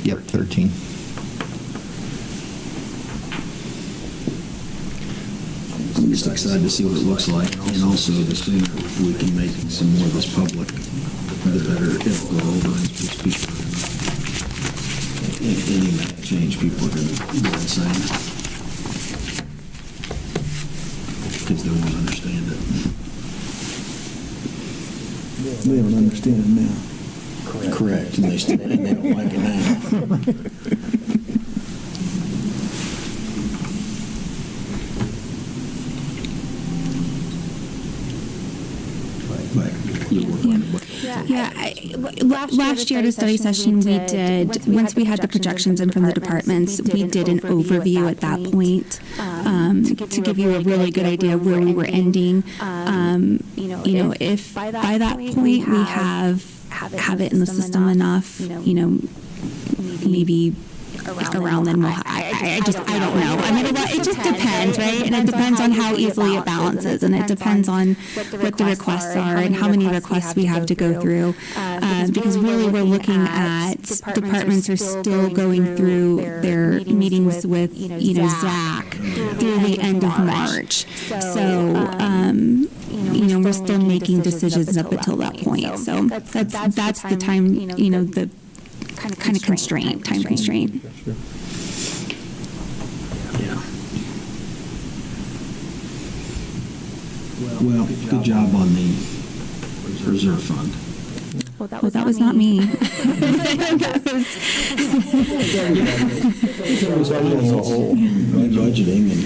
Yep, 13. I'm just excited to see what it looks like, and also the sooner we can make some more of this public, the better it'll go over and people. Any change, people are going to go insane because they won't understand it. They don't understand it now. Correct, and they don't like it now. But you're working on it. Last year at a study session, we did, once we had the projections in from the departments, we did an overview at that point to give you a really good idea of where we were ending. If by that point we have it in the system enough, maybe around then we'll I don't know. I mean, it just depends, right? And it depends on how easily it balances, and it depends on what the requests are and how many requests we have to go through. Because really we're looking at departments are still going through their meetings with, Zach through the end of March. So, we're still making decisions up until that point. So that's the time, the kind of constraint, time constraint. Yeah. Well, good job on the reserve fund. Well, that was not me. Budgeting and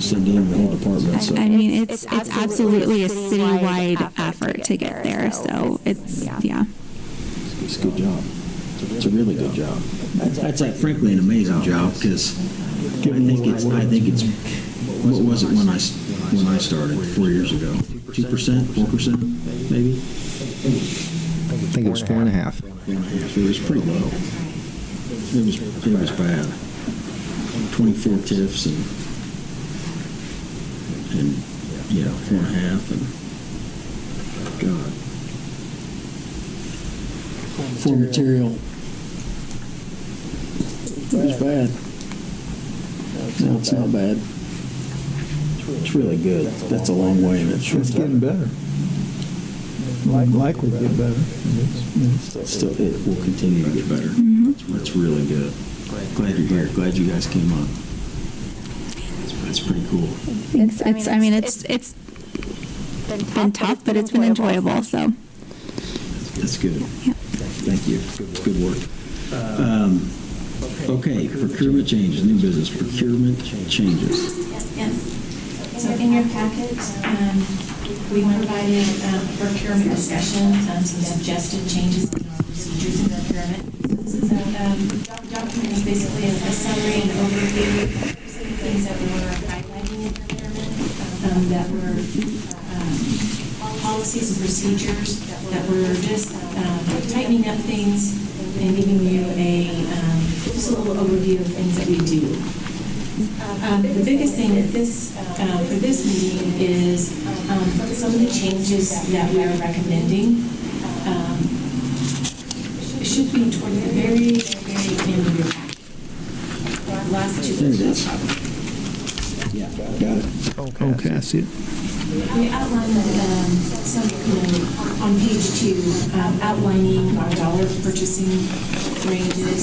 sending the whole department. So. I mean, it's absolutely a citywide effort to get there. So it's, yeah. It's a good job. It's a really good job. That's frankly an amazing job because I think it's what was it when I started 4 years ago? 2%, 4%, maybe. I think it was 4.5. 4.5. It was pretty low. It was bad. 24 TIFs and 4.5 and God. For material. It was bad. No, it's not bad. It's really good. That's a long way. It's getting better. Likely to get better. It will continue to get better. Mm-hmm. It's really good. Glad you're here. Glad you guys came on. It's pretty cool. It's been tough, but it's been enjoyable. So. That's good. Yep. Thank you. Good work. Okay, procurement changes, new business, procurement changes. Yes. So in your packet, we provided procurement discussion, some suggested changes in our procedures in procurement. This is a document is basically a summary and overview of things that we're highlighting in procurement, that were policies and procedures, that we're just tightening up things and giving you just a little overview of things that we do. The biggest thing that for this meeting is some of the changes that we are recommending should be toward the very, very end of your packet. Last two. There it is. Yeah, got it. Okay, I see it. We outlined some, on page 2, outlining our dollar purchasing ranges,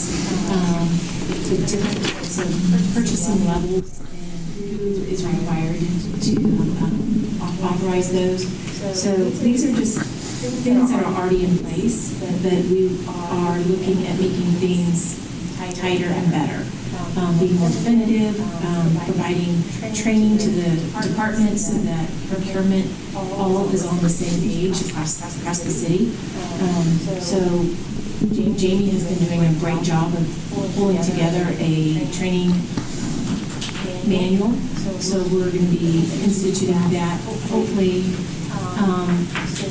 the different types of purchasing levels, and who is required to authorize those. So these are just things that are already in place, that we are looking at making things tighter and better. Being more definitive, providing training to the departments so that procurement all is on the same page across the city. So Jamie has been doing a great job of pulling together a training manual. So we're going to be instituting that hopefully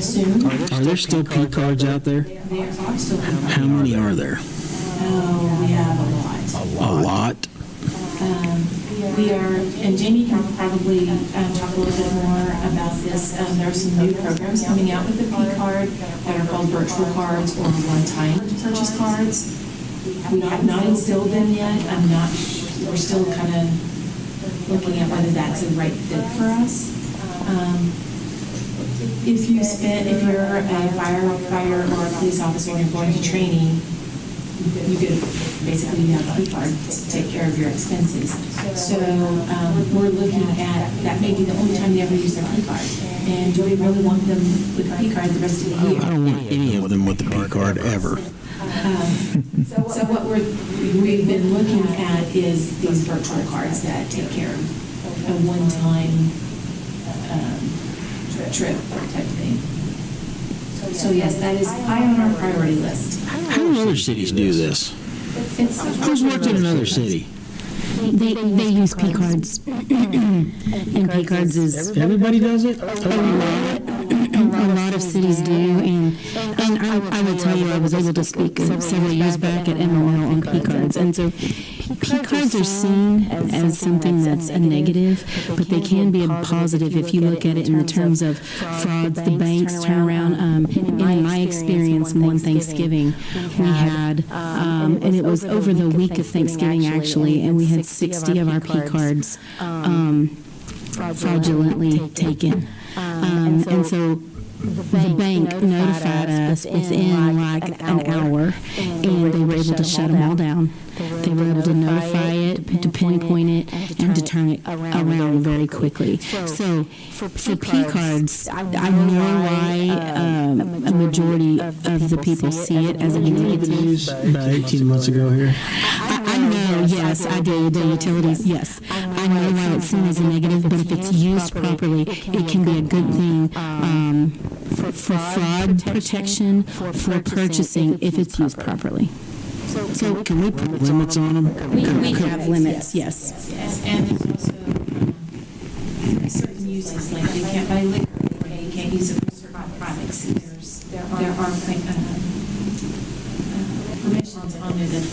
soon. Are there still P cards out there? There are still people. How many are there? Oh, we have a lot. A lot? We are, and Jamie can probably talk a little bit more about this. There are some new programs coming out with the P card that are called virtual cards or one-time purchase cards. We have not instilled them yet. We're still kind of looking at whether that's a right fit for us. If you're a firefighter or a police officer and you're going to training, you could basically have a P card to take care of your expenses. So we're looking at, that may be the only time they ever use their P card. And do we really want them with a P card the rest of the year? I don't want any of them with the P card ever. So what we've been looking at is these virtual cards that take care of a one-time trip type thing. So yes, that is high on our priority list. How do other cities do this? Who's worked in another city? They use P cards, and P cards is Everybody does it? a lot of cities do, and I will tell you, I was able to speak several years back at MML on P cards, and so P cards are seen as something that's a negative, but they can be a positive if you look at it in the terms of frauds. The banks turn around. And in my experience, one Thanksgiving we had, and it was over the week of Thanksgiving actually, and we had 60 of our P cards fraudulently taken, and so the bank notified us within like an hour, and they were able to shut them all down. They were able to notify it, to pinpoint it, and to turn it around very quickly. So for P cards, I know why a majority of the people see it as a negative. About 18 months ago here. I know, yes, I do. The utilities, yes. I know why it's seen as a negative, but if it's used properly, it can be a good thing for fraud protection, for purchasing, if it's used properly. So can we put limits on them? We have limits, yes. Yes, and there's also certain uses, like they can't buy liquor, or they can't use it for certain products. There are permissions on there that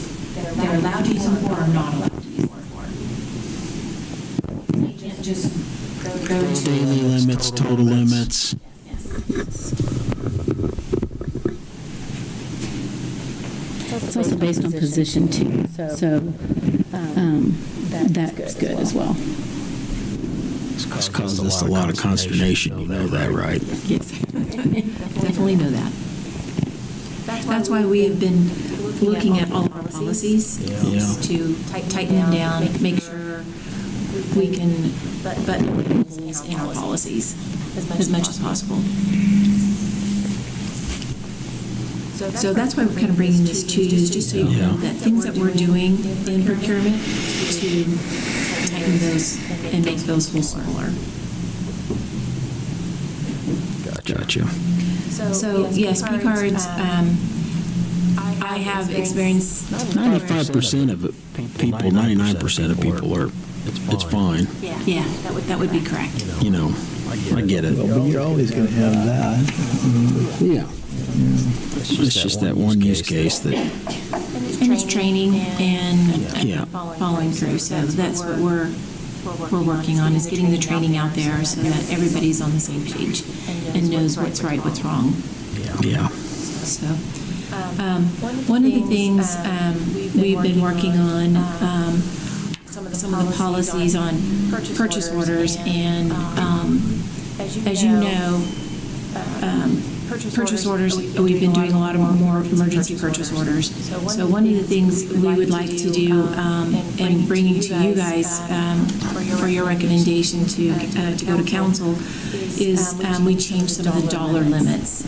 they're allowed to use them for or not allowed to use them for. You can't just go to Daily limits, total limits. It's also based on position too, so that's good as well. It's caused us a lot of consternation, you know that, right? Yes. Definitely know that. That's why we've been looking at all of our policies to tighten them down, make sure we can button holes in our policies as much as possible. So that's why we're kind of bringing this to you, just so you know that things that we're doing in procurement to tighten those and make those holes smaller. Gotcha. So yes, P cards. I have experienced 95% of people, 99% of people are, it's fine. Yeah, that would be correct. You know, I get it. But you're always going to have that. Yeah. It's just that one use case that, And it's training and Yeah. following through. So that's what we're working on, is getting the training out there so that everybody's on the same page and knows what's right, what's wrong. yeah. So, one of the things we've been working on, some of the policies on purchase orders, and as you know, purchase orders, we've been doing a lot of more emergency purchase orders. So one of the things we would like to do, and bringing to you guys for your recommendation to go to council, is we change some of the dollar limits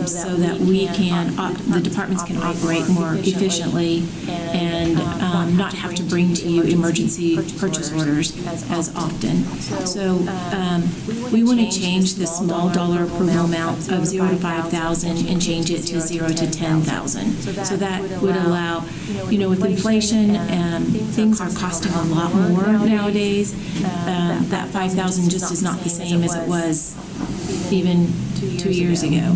so that we can, the departments can operate more efficiently and not have to bring to you emergency purchase orders as often. So we want to change the small dollar approval amount of 0 to 5,000 and change it to 0 to 10,000. So that would allow, with inflation, things are costing a lot more nowadays. That 5,000 just is not the same as it was even 2 years ago.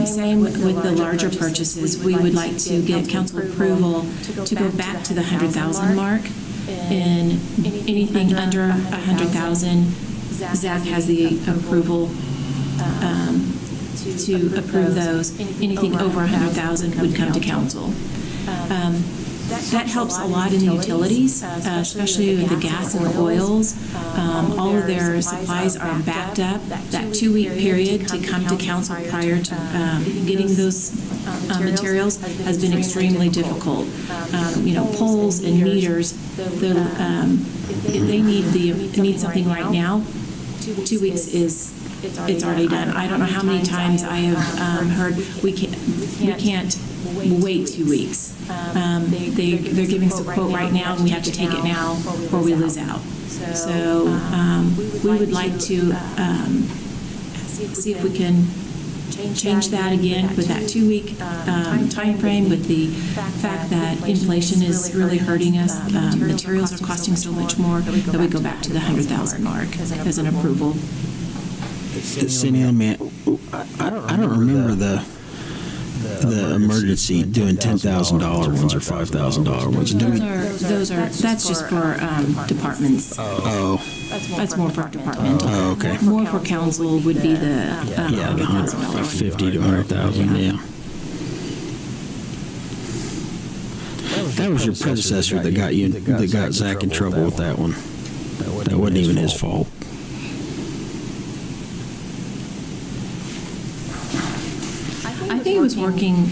Same with the larger purchases. We would like to get council approval to go back to the 100,000 mark. And anything under 100,000, Zach has the approval to approve those. Anything over 100,000 would come to council. That helps a lot in the utilities, especially with the gas and the oils. All of their supplies are backed up. That 2-week period to come to council prior to getting those materials has been extremely difficult. Poles and meters, if they need something right now, 2 weeks it's already done. I don't know how many times I have heard we can't wait 2 weeks. They're giving us a quote right now, and we have to take it now or we lose out. So we would like to see if we can change that again with that 2-week time frame, with the fact that inflation is really hurting us. Materials are costing so much more that we go back to the 100,000 mark as an approval. Cindy, I don't remember the emergency doing $10,000 ones or $5,000 ones. That's just for departments. Oh. That's more for departmental. Oh, okay. More for council would be the The 50 to 100,000. Yeah. That was your predecessor that got Zach in trouble with that one. That wasn't even his fault. I think it was working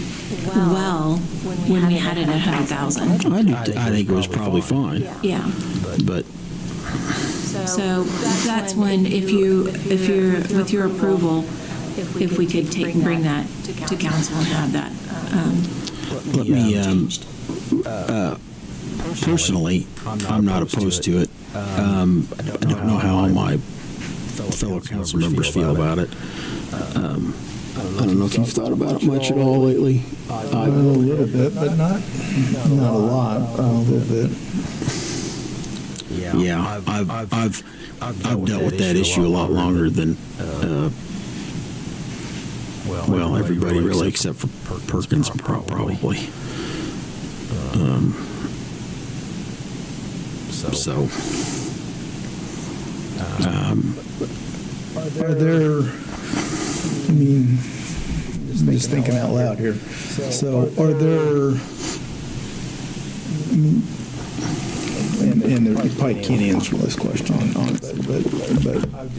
well when we had it at 100,000. I think it was probably fine. Yeah. But So that's when, if you're with your approval, if we could bring that to council and have that let me changed. personally, I'm not opposed to it. I don't know how all my fellow council members feel about it. I don't know if you've thought about it much at all lately. A little bit, but not a lot. A little bit. Yeah, I've dealt with that issue a lot longer than everybody really, except for Perkins probably. Are there, I'm just thinking out loud here. So are there, and you probably can't answer this question, honestly, but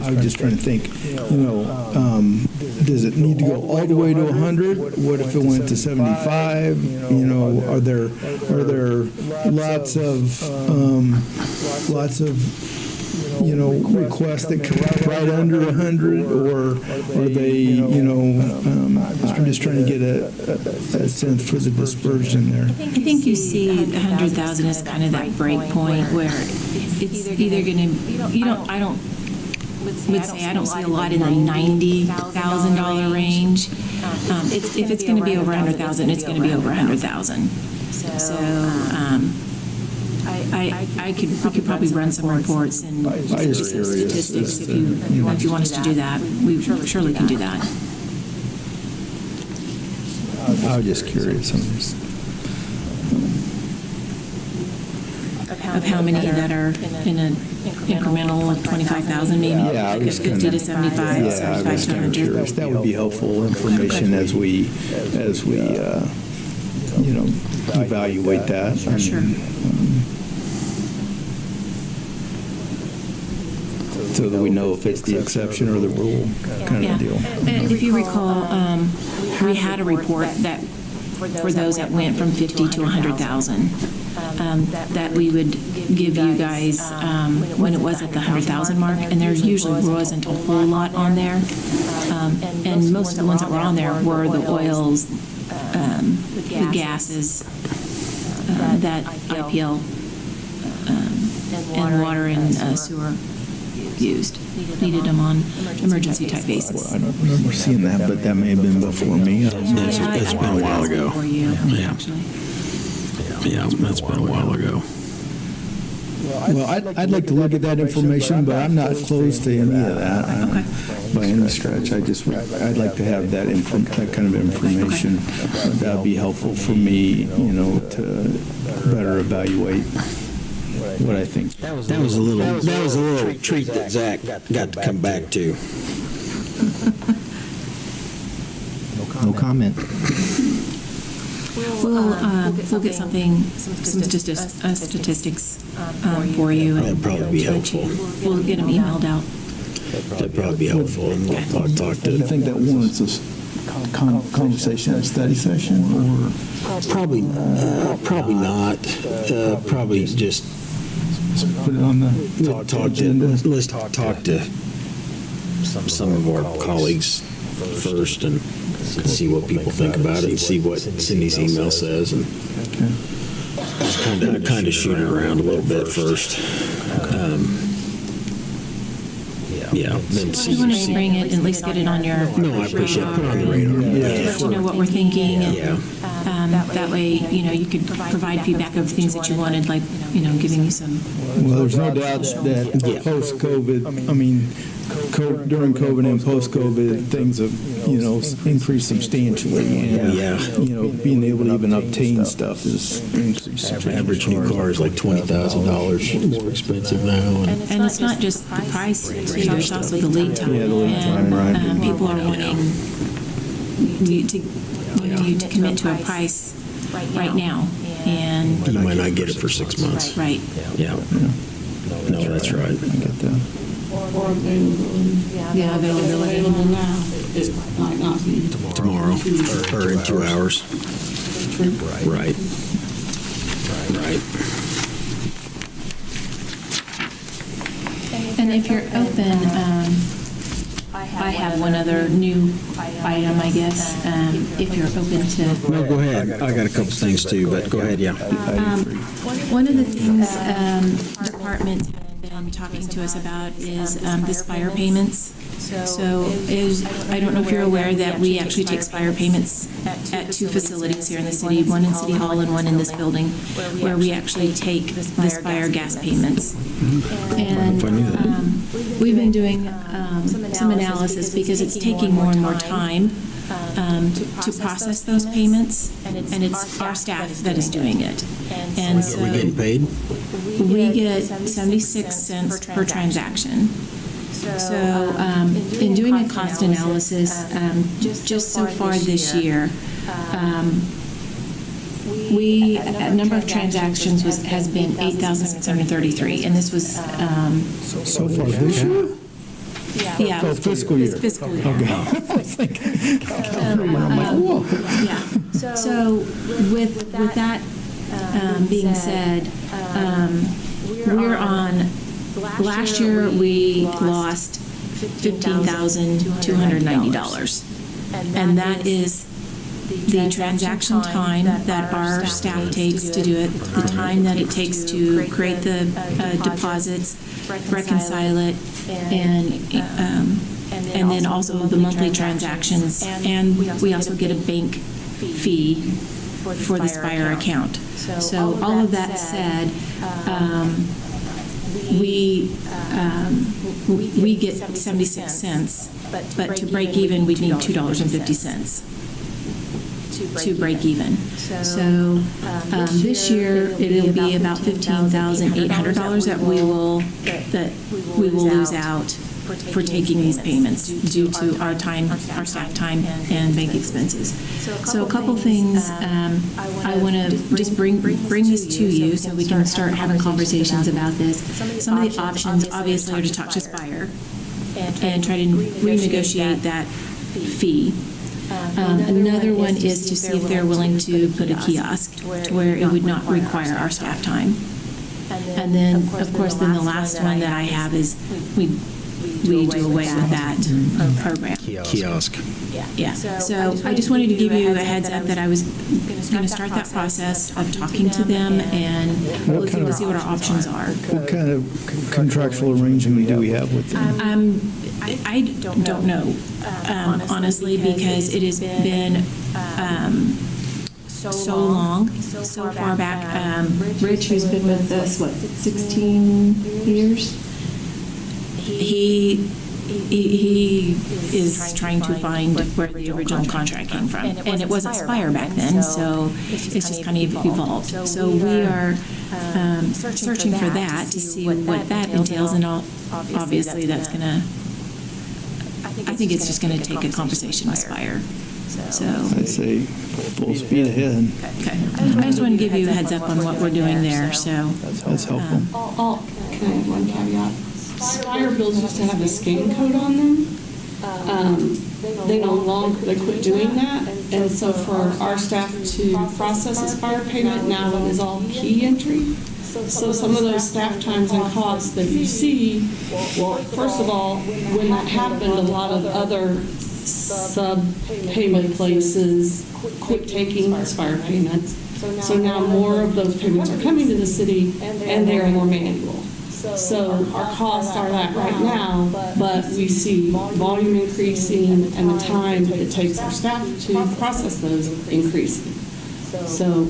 I was just trying to think, does it need to go all the way to 100? What if it went to 75? Are there lots of requests that come right under 100, or are they, I'm just trying to get a sense for the dispersion there. I think you see 100,000 as kind of that break point where it's either going to, I don't see a lot in the $90,000 range. If it's going to be over 100,000, it's going to be over 100,000. So we could probably run some reports and some statistics if you want us to do that. We surely can do that. I was just curious. Of how many that are in an incremental of 25,000, maybe? Yeah, like 50 to 75, Yeah, I 75 was to kind of 100. curious. That would be helpful information as we evaluate that. For sure. So that we know if it's the exception or the rule kind of deal. And if you recall, we had a report that for those that went from 50 to 100,000, that we would give you guys when it was at the 100,000 mark, and there usually wasn't a whole lot on there. And most of the ones that were on there were the oils, the gases that IPL and water and sewer used. Needed them on emergency type basis. I don't remember seeing that, but that may have been before me. It's been a while ago. For you, Yeah. actually. Yeah, that's been a while ago. Well, I'd like to look at that information, but I'm not close to any of that by any stretch. I'd like to have that kind of information. That'd be helpful for me, to better evaluate what I think. That was a little treat that Zach got to come back to. No comment. We'll get some statistics for you. That'd probably be helpful. We'll get them emailed out. That'd probably be helpful. And I'll talk Do you to. think that warrants a conversation at a study session, or? Probably not. Probably just Put it on the talk to. Let's talk to some of our colleagues first and see what people think about it, and see what Cindy's email says, and just kind of shoot it around a little bit first. Then see. You want to bring it and at least get it on your No, I appreciate it. Put it on the radar. Let you know what we're thinking. And, Yeah. that way, you could provide feedback of things that you wanted, like, giving you some. Well, there's no doubt that post-COVID, during COVID and post-COVID, things have, increased substantially. And, being able to even obtain stuff is increased. Average new car is like $20,000 more expensive now. And it's not just the price, too, it's also the lead time. Yeah, the lead time, right. And people are wanting you to commit to a price right now. And You might not get it for 6 months. right. Yeah. No, that's right. I get that. Yeah, availability. Tomorrow, or in 2 hours. Right. And if you're open, I have one other new item, I guess, if you're open to. No, go ahead. I got a couple things too, but go ahead, yeah. One of the things departments have been talking to us about is the SPIRE payments. So I don't know if you're aware that we actually take SPIRE payments at 2 facilities here in the city, one in City Hall and one in this building, where we actually take the SPIRE gas payments. And we've been doing some analysis because it's taking more and more time to process those payments, and it's our staff that is doing it. And so Are we getting paid? we get 76 cents per transaction. So in doing a cost analysis, just so far this year, a number of transactions has been 8,633, and this was So far this year? yeah, Oh, fiscal year. fiscal year. Whoa. So with that being said, we're on Last year, we lost $15,290. And that is the transaction time that our staff takes to do it, the time that it takes to create the deposits, reconcile it, and then also the monthly transactions. And we also get a bank fee for the Spire account. So all of that said, we get 76 cents, but to break even, we'd need $2.50 to break even. So this year, it'll be about $15,800 that we will lose out for taking these payments due to our time, our staff time, and bank expenses. So a couple things I want to just bring this to you so we can start having conversations about this. Some of the options obviously are to talk to Spire and try to renegotiate that fee. Another one is to see if they're willing to put a kiosk to where it would not require our staff time. And then, of course, then the last one that I have is we do away with that program. Kiosk. Yeah. So I just wanted to give you a heads up that I was going to start that process of talking to them and looking to see what our options are. What kind of contractual arrangement do we have with them? I don't know, honestly, because it has been so long, so far back. Rich, who's been with us, 16 years? He is trying to find where the original contract came from. And it wasn't Spire back then, so it's just kind of evolved. So we are searching for that to see what that entails, and obviously that's going to, I think it's just going to take a conversation with Spire. So I'd say full speed ahead. Okay. I just want to give you a heads up on what we're doing there, so. That's helpful. Can I have one caveat? Spire bills used to have a scan code on them. They no longer, they quit doing that. And so for our staff to process a Spire payment, now it is all key entry. So some of those staff times and costs that you see, well, first of all, when that happened, a lot of other sub-payment places quit taking Spire payments. So now more of those payments are coming to the city, and they are more manual. So our costs are that right now, but we see volume increasing and the time that it takes our staff to process those increasing. So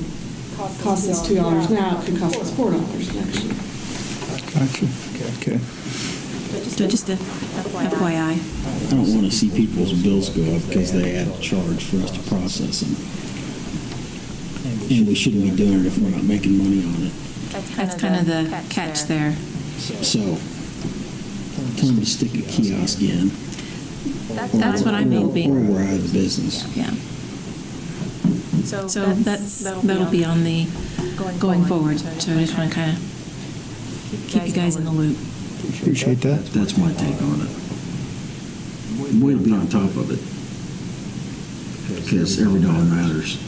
costs us $2 now, it could cost us $4 next year. Gotcha. Okay. So just a FYI. I don't want to see people's bills go up because they add a charge for us to process them. And we shouldn't be doing it if we're not making money on it. That's kind of the catch there. So, tell them to stick a kiosk in. That's what I'm hoping. Or we're out of the business. Yeah. So that'll be on the going forward. So I just want to kind of keep you guys in the loop. Appreciate that. That's my take on it. We'll be on top of it because every dollar matters.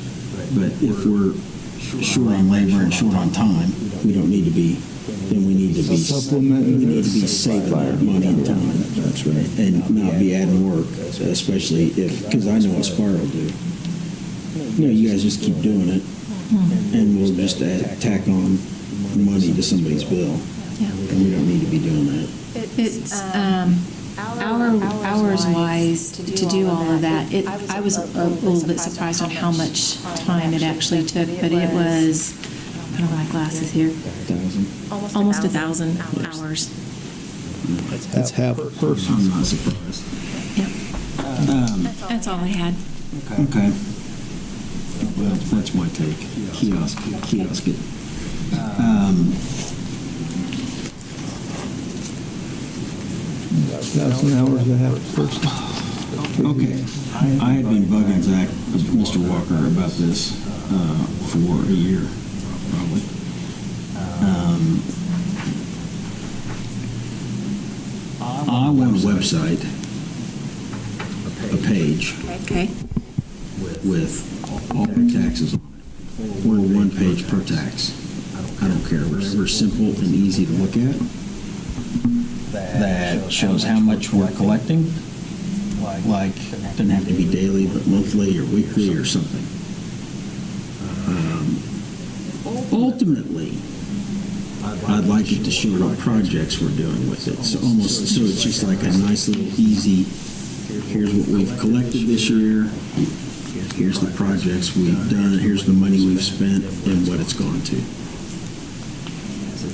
But if we're short on labor and short on time, we don't need to be. Then we need to be Supplementing. We need to be saving that money and time. That's right. And not be adding work, especially if, because I know what Spire will do. You know, you guys just keep doing it, and we'll just tack on money to somebody's bill. Yeah. And we don't need to be doing that. It's hours wise to do all of that. I was a little bit surprised on how much time it actually took, but it was, I don't have my glasses here, 1,000. almost 1,000 hours. That's half a person. I'm not surprised. Yep. That's all I had. Okay. Well, that's my take. Kiosk it. 1,000 hours a half a person. Okay. I had been bugging Zach, Mr. Walker, about this for a year, probably. I want a website, a page Okay. with all the taxes on it, or one page per tax. I don't care. Whatever simple and easy to look at. that shows how much we're collecting, like, doesn't have to be daily, but monthly or weekly or something. Ultimately, I'd like it to show what projects we're doing with it. So it's just like a nice little easy, here's what we've collected this year, here's the projects we've done, here's the money we've spent, and what it's gone to.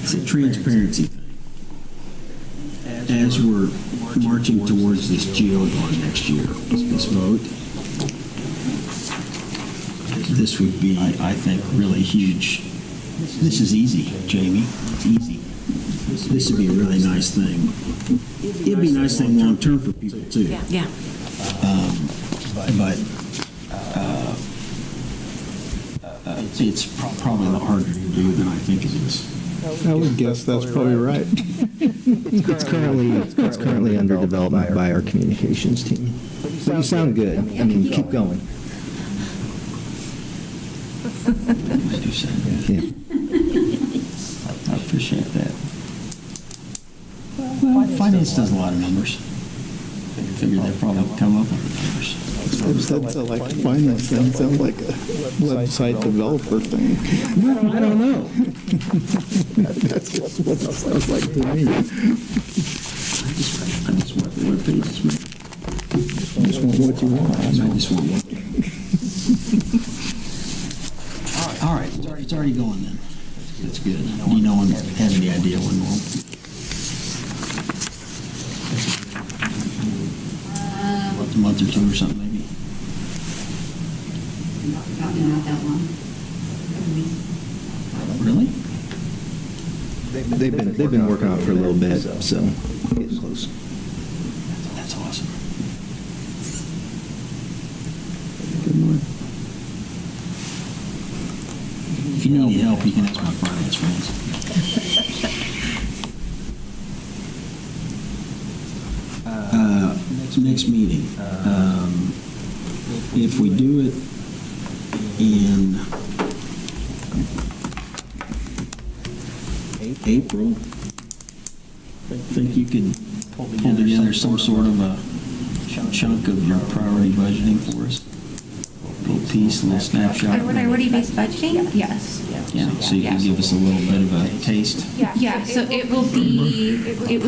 It's a transparency thing. As we're marching towards this GO bond next year, this vote, this would be, I think, really huge. This is easy, Jamie. It's easy. This would be a really nice thing. It'd be a nice thing long-term for people, too. Yeah. But it's probably a lot harder to do than I think it is. I would guess that's probably right. It's currently under development by our communications team. But you sound good. I mean, keep going. I do sound good. Yeah. I appreciate that. Well, finance does a lot of numbers. I figure they probably come up with the numbers. That's like a finance thing, sounds like a website developer thing. Well, I don't know. That's just what it sounds like to me. I just want the web pages, man. You just want what you want. I just want what. All right, it's already going then. That's good. You no one have any idea when we'll. A month or two or something, maybe. Probably not that long. Really? They've been working on it for a little bit, so getting close. That's awesome. If you need any help, you can ask my finance friends. Next meeting. If we do it in April, I think you could pull together some sort of a chunk of your priority budgeting for us. A little piece, a little snapshot. Priority-based budgeting? Yes. Yeah, so you can give us a little bit of a taste. Yeah, so it will be, it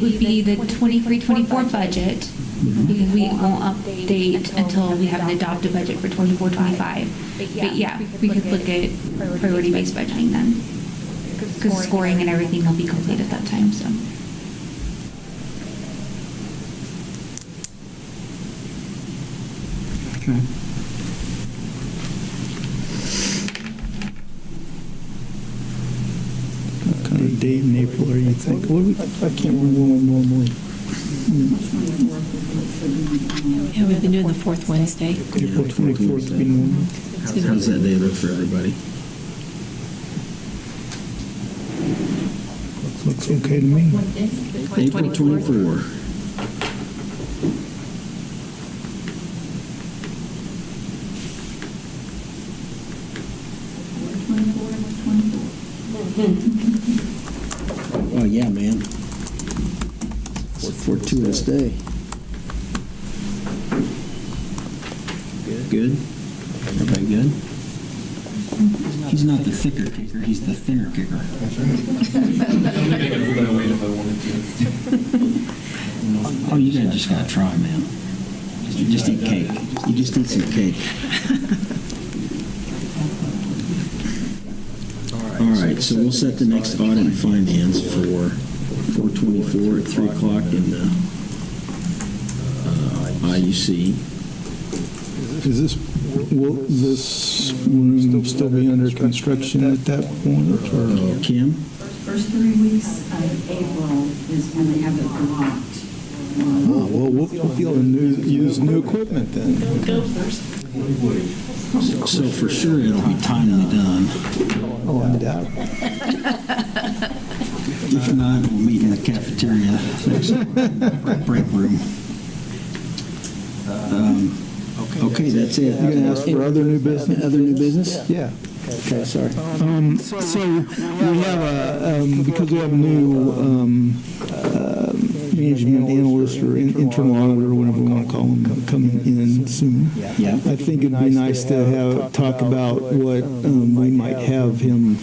would be the 23-24 budget, because we won't update until we have an adopted budget for 24-25. But yeah, we could look at priority-based budgeting then, because scoring and everything will be complete at that time, so. Okay. What kind of date in April are you thinking? I can't remember when normally. Yeah, we've been doing the fourth Wednesday. April 24th would be normal. How's that day look for everybody? Looks okay to me. April 24. Oh, yeah, man. Fortuitous day. Good? Everybody good? He's not the thicker kicker, he's the thinner kicker. Oh, you guys just gotta try, man. You just eat cake. You just eat some cake. All right, so we'll set the next Audit Finance for 4/24 at 3 o'clock in the IUC. Will this room still be under construction at that point? Or? Kim? First 3 weeks of April is when they have it locked. Oh, well, we'll be able to use new equipment then. Go first. So for sure it'll be timely done. Oh, I doubt. If not, we'll meet in the cafeteria, next break room. Okay, that's it. You gonna ask for other new business? Other new business? Yeah. Okay, sorry. So we have because we have a new management analyst or internal auditor, whatever we want to call them, coming in soon. Yeah. I think it'd be nice to talk about what we might have him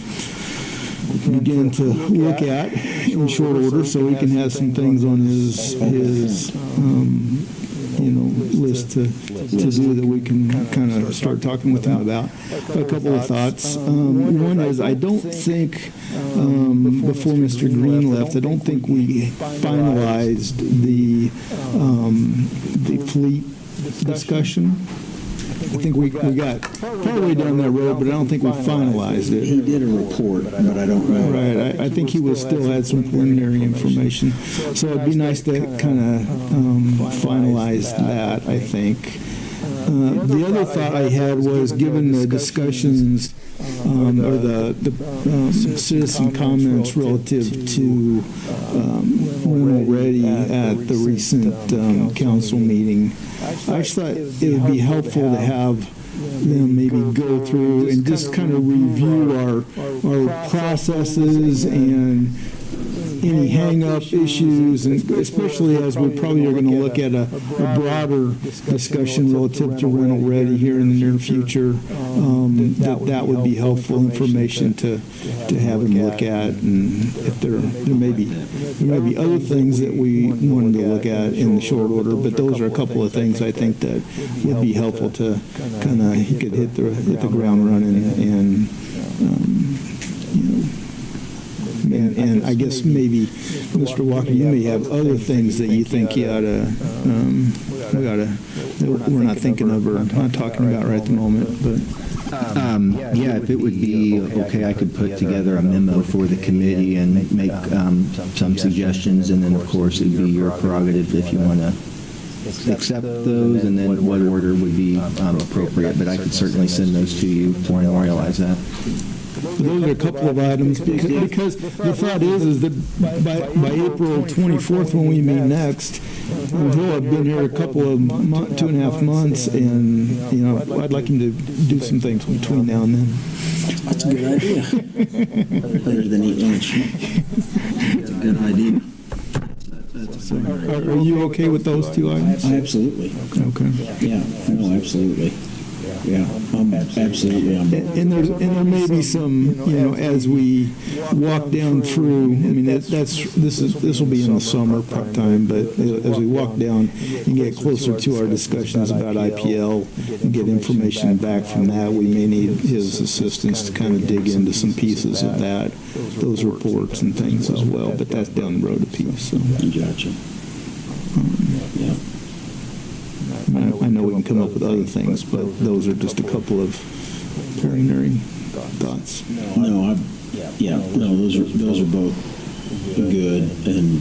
begin to look at in short order, so we can have some things on his list to do that we can kind of start talking with him about. A couple of thoughts. One is, I don't think before Mr. Green left, I don't think we finalized the fleet discussion. I think we got partway down that road, but I don't think we finalized it. He did a report, but I don't know. Right. I think he still had some preliminary information. So it'd be nice to kind of finalize that, I think. The other thought I had was, given the discussions or the citizen comments relative to rental ready at the recent council meeting, I just thought it would be helpful to have them maybe go through and just kind of review our processes and any hang-up issues, and especially as we probably are going to look at a broader discussion relative to rental ready here in the near future, that would be helpful information to have them look at. And if there may be other things that we wanted to look at in the short order, but those are a couple of things I think that would be helpful to kind of, he could hit the ground running and and I guess maybe, Mr. Walker, you may have other things that you think you ought to, we're not thinking of or not talking about right at the moment, but. Yeah, if it would be okay, I could put together a memo for the committee and make some suggestions, and then, of course, it'd be your prerogative if you want to accept those, and then what order would be appropriate, but I could certainly send those to you to memorialize that. Those are a couple of items, because the thought is that by April 24th, when we meet next, he'll have been here a couple of 2.5 months, and I'd like him to do some things between now and then. That's a good idea. Better than eat lunch. That's a good idea. So, are you okay with those two items? Absolutely. Okay. Yeah. No, absolutely. Yeah, absolutely. And there may be some, as we walk down through. I mean, this will be in the summer part-time, but as we walk down and get closer to our discussions about IPL and get information back from that, we may need his assistance to kind of dig into some pieces of those reports and things as well. But that's down the road a piece. So. Gotcha. Yeah. I know we can come up with other things, but those are just a couple of preliminary thoughts. No, those are both good, and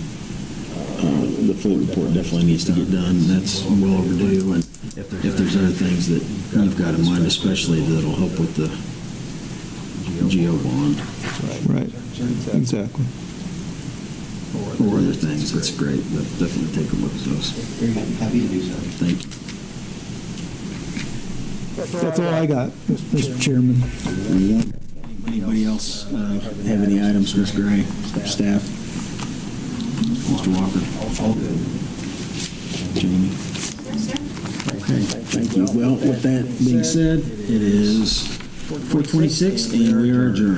the fleet report definitely needs to get done. That's well overdue, and if there's other things that you've got in mind, especially that'll help with the GO bond. Right, exactly. Or other things, that's great. But definitely take a look at those. Very happy to do so. Thank you. That's all I got, Mr. Chairman. Anybody else have any items, Ms. Gray, staff? Mr. Walker? All good. Jamie? Okay, thank you. Well, with that being said, it is 4:26 and we are adjourned.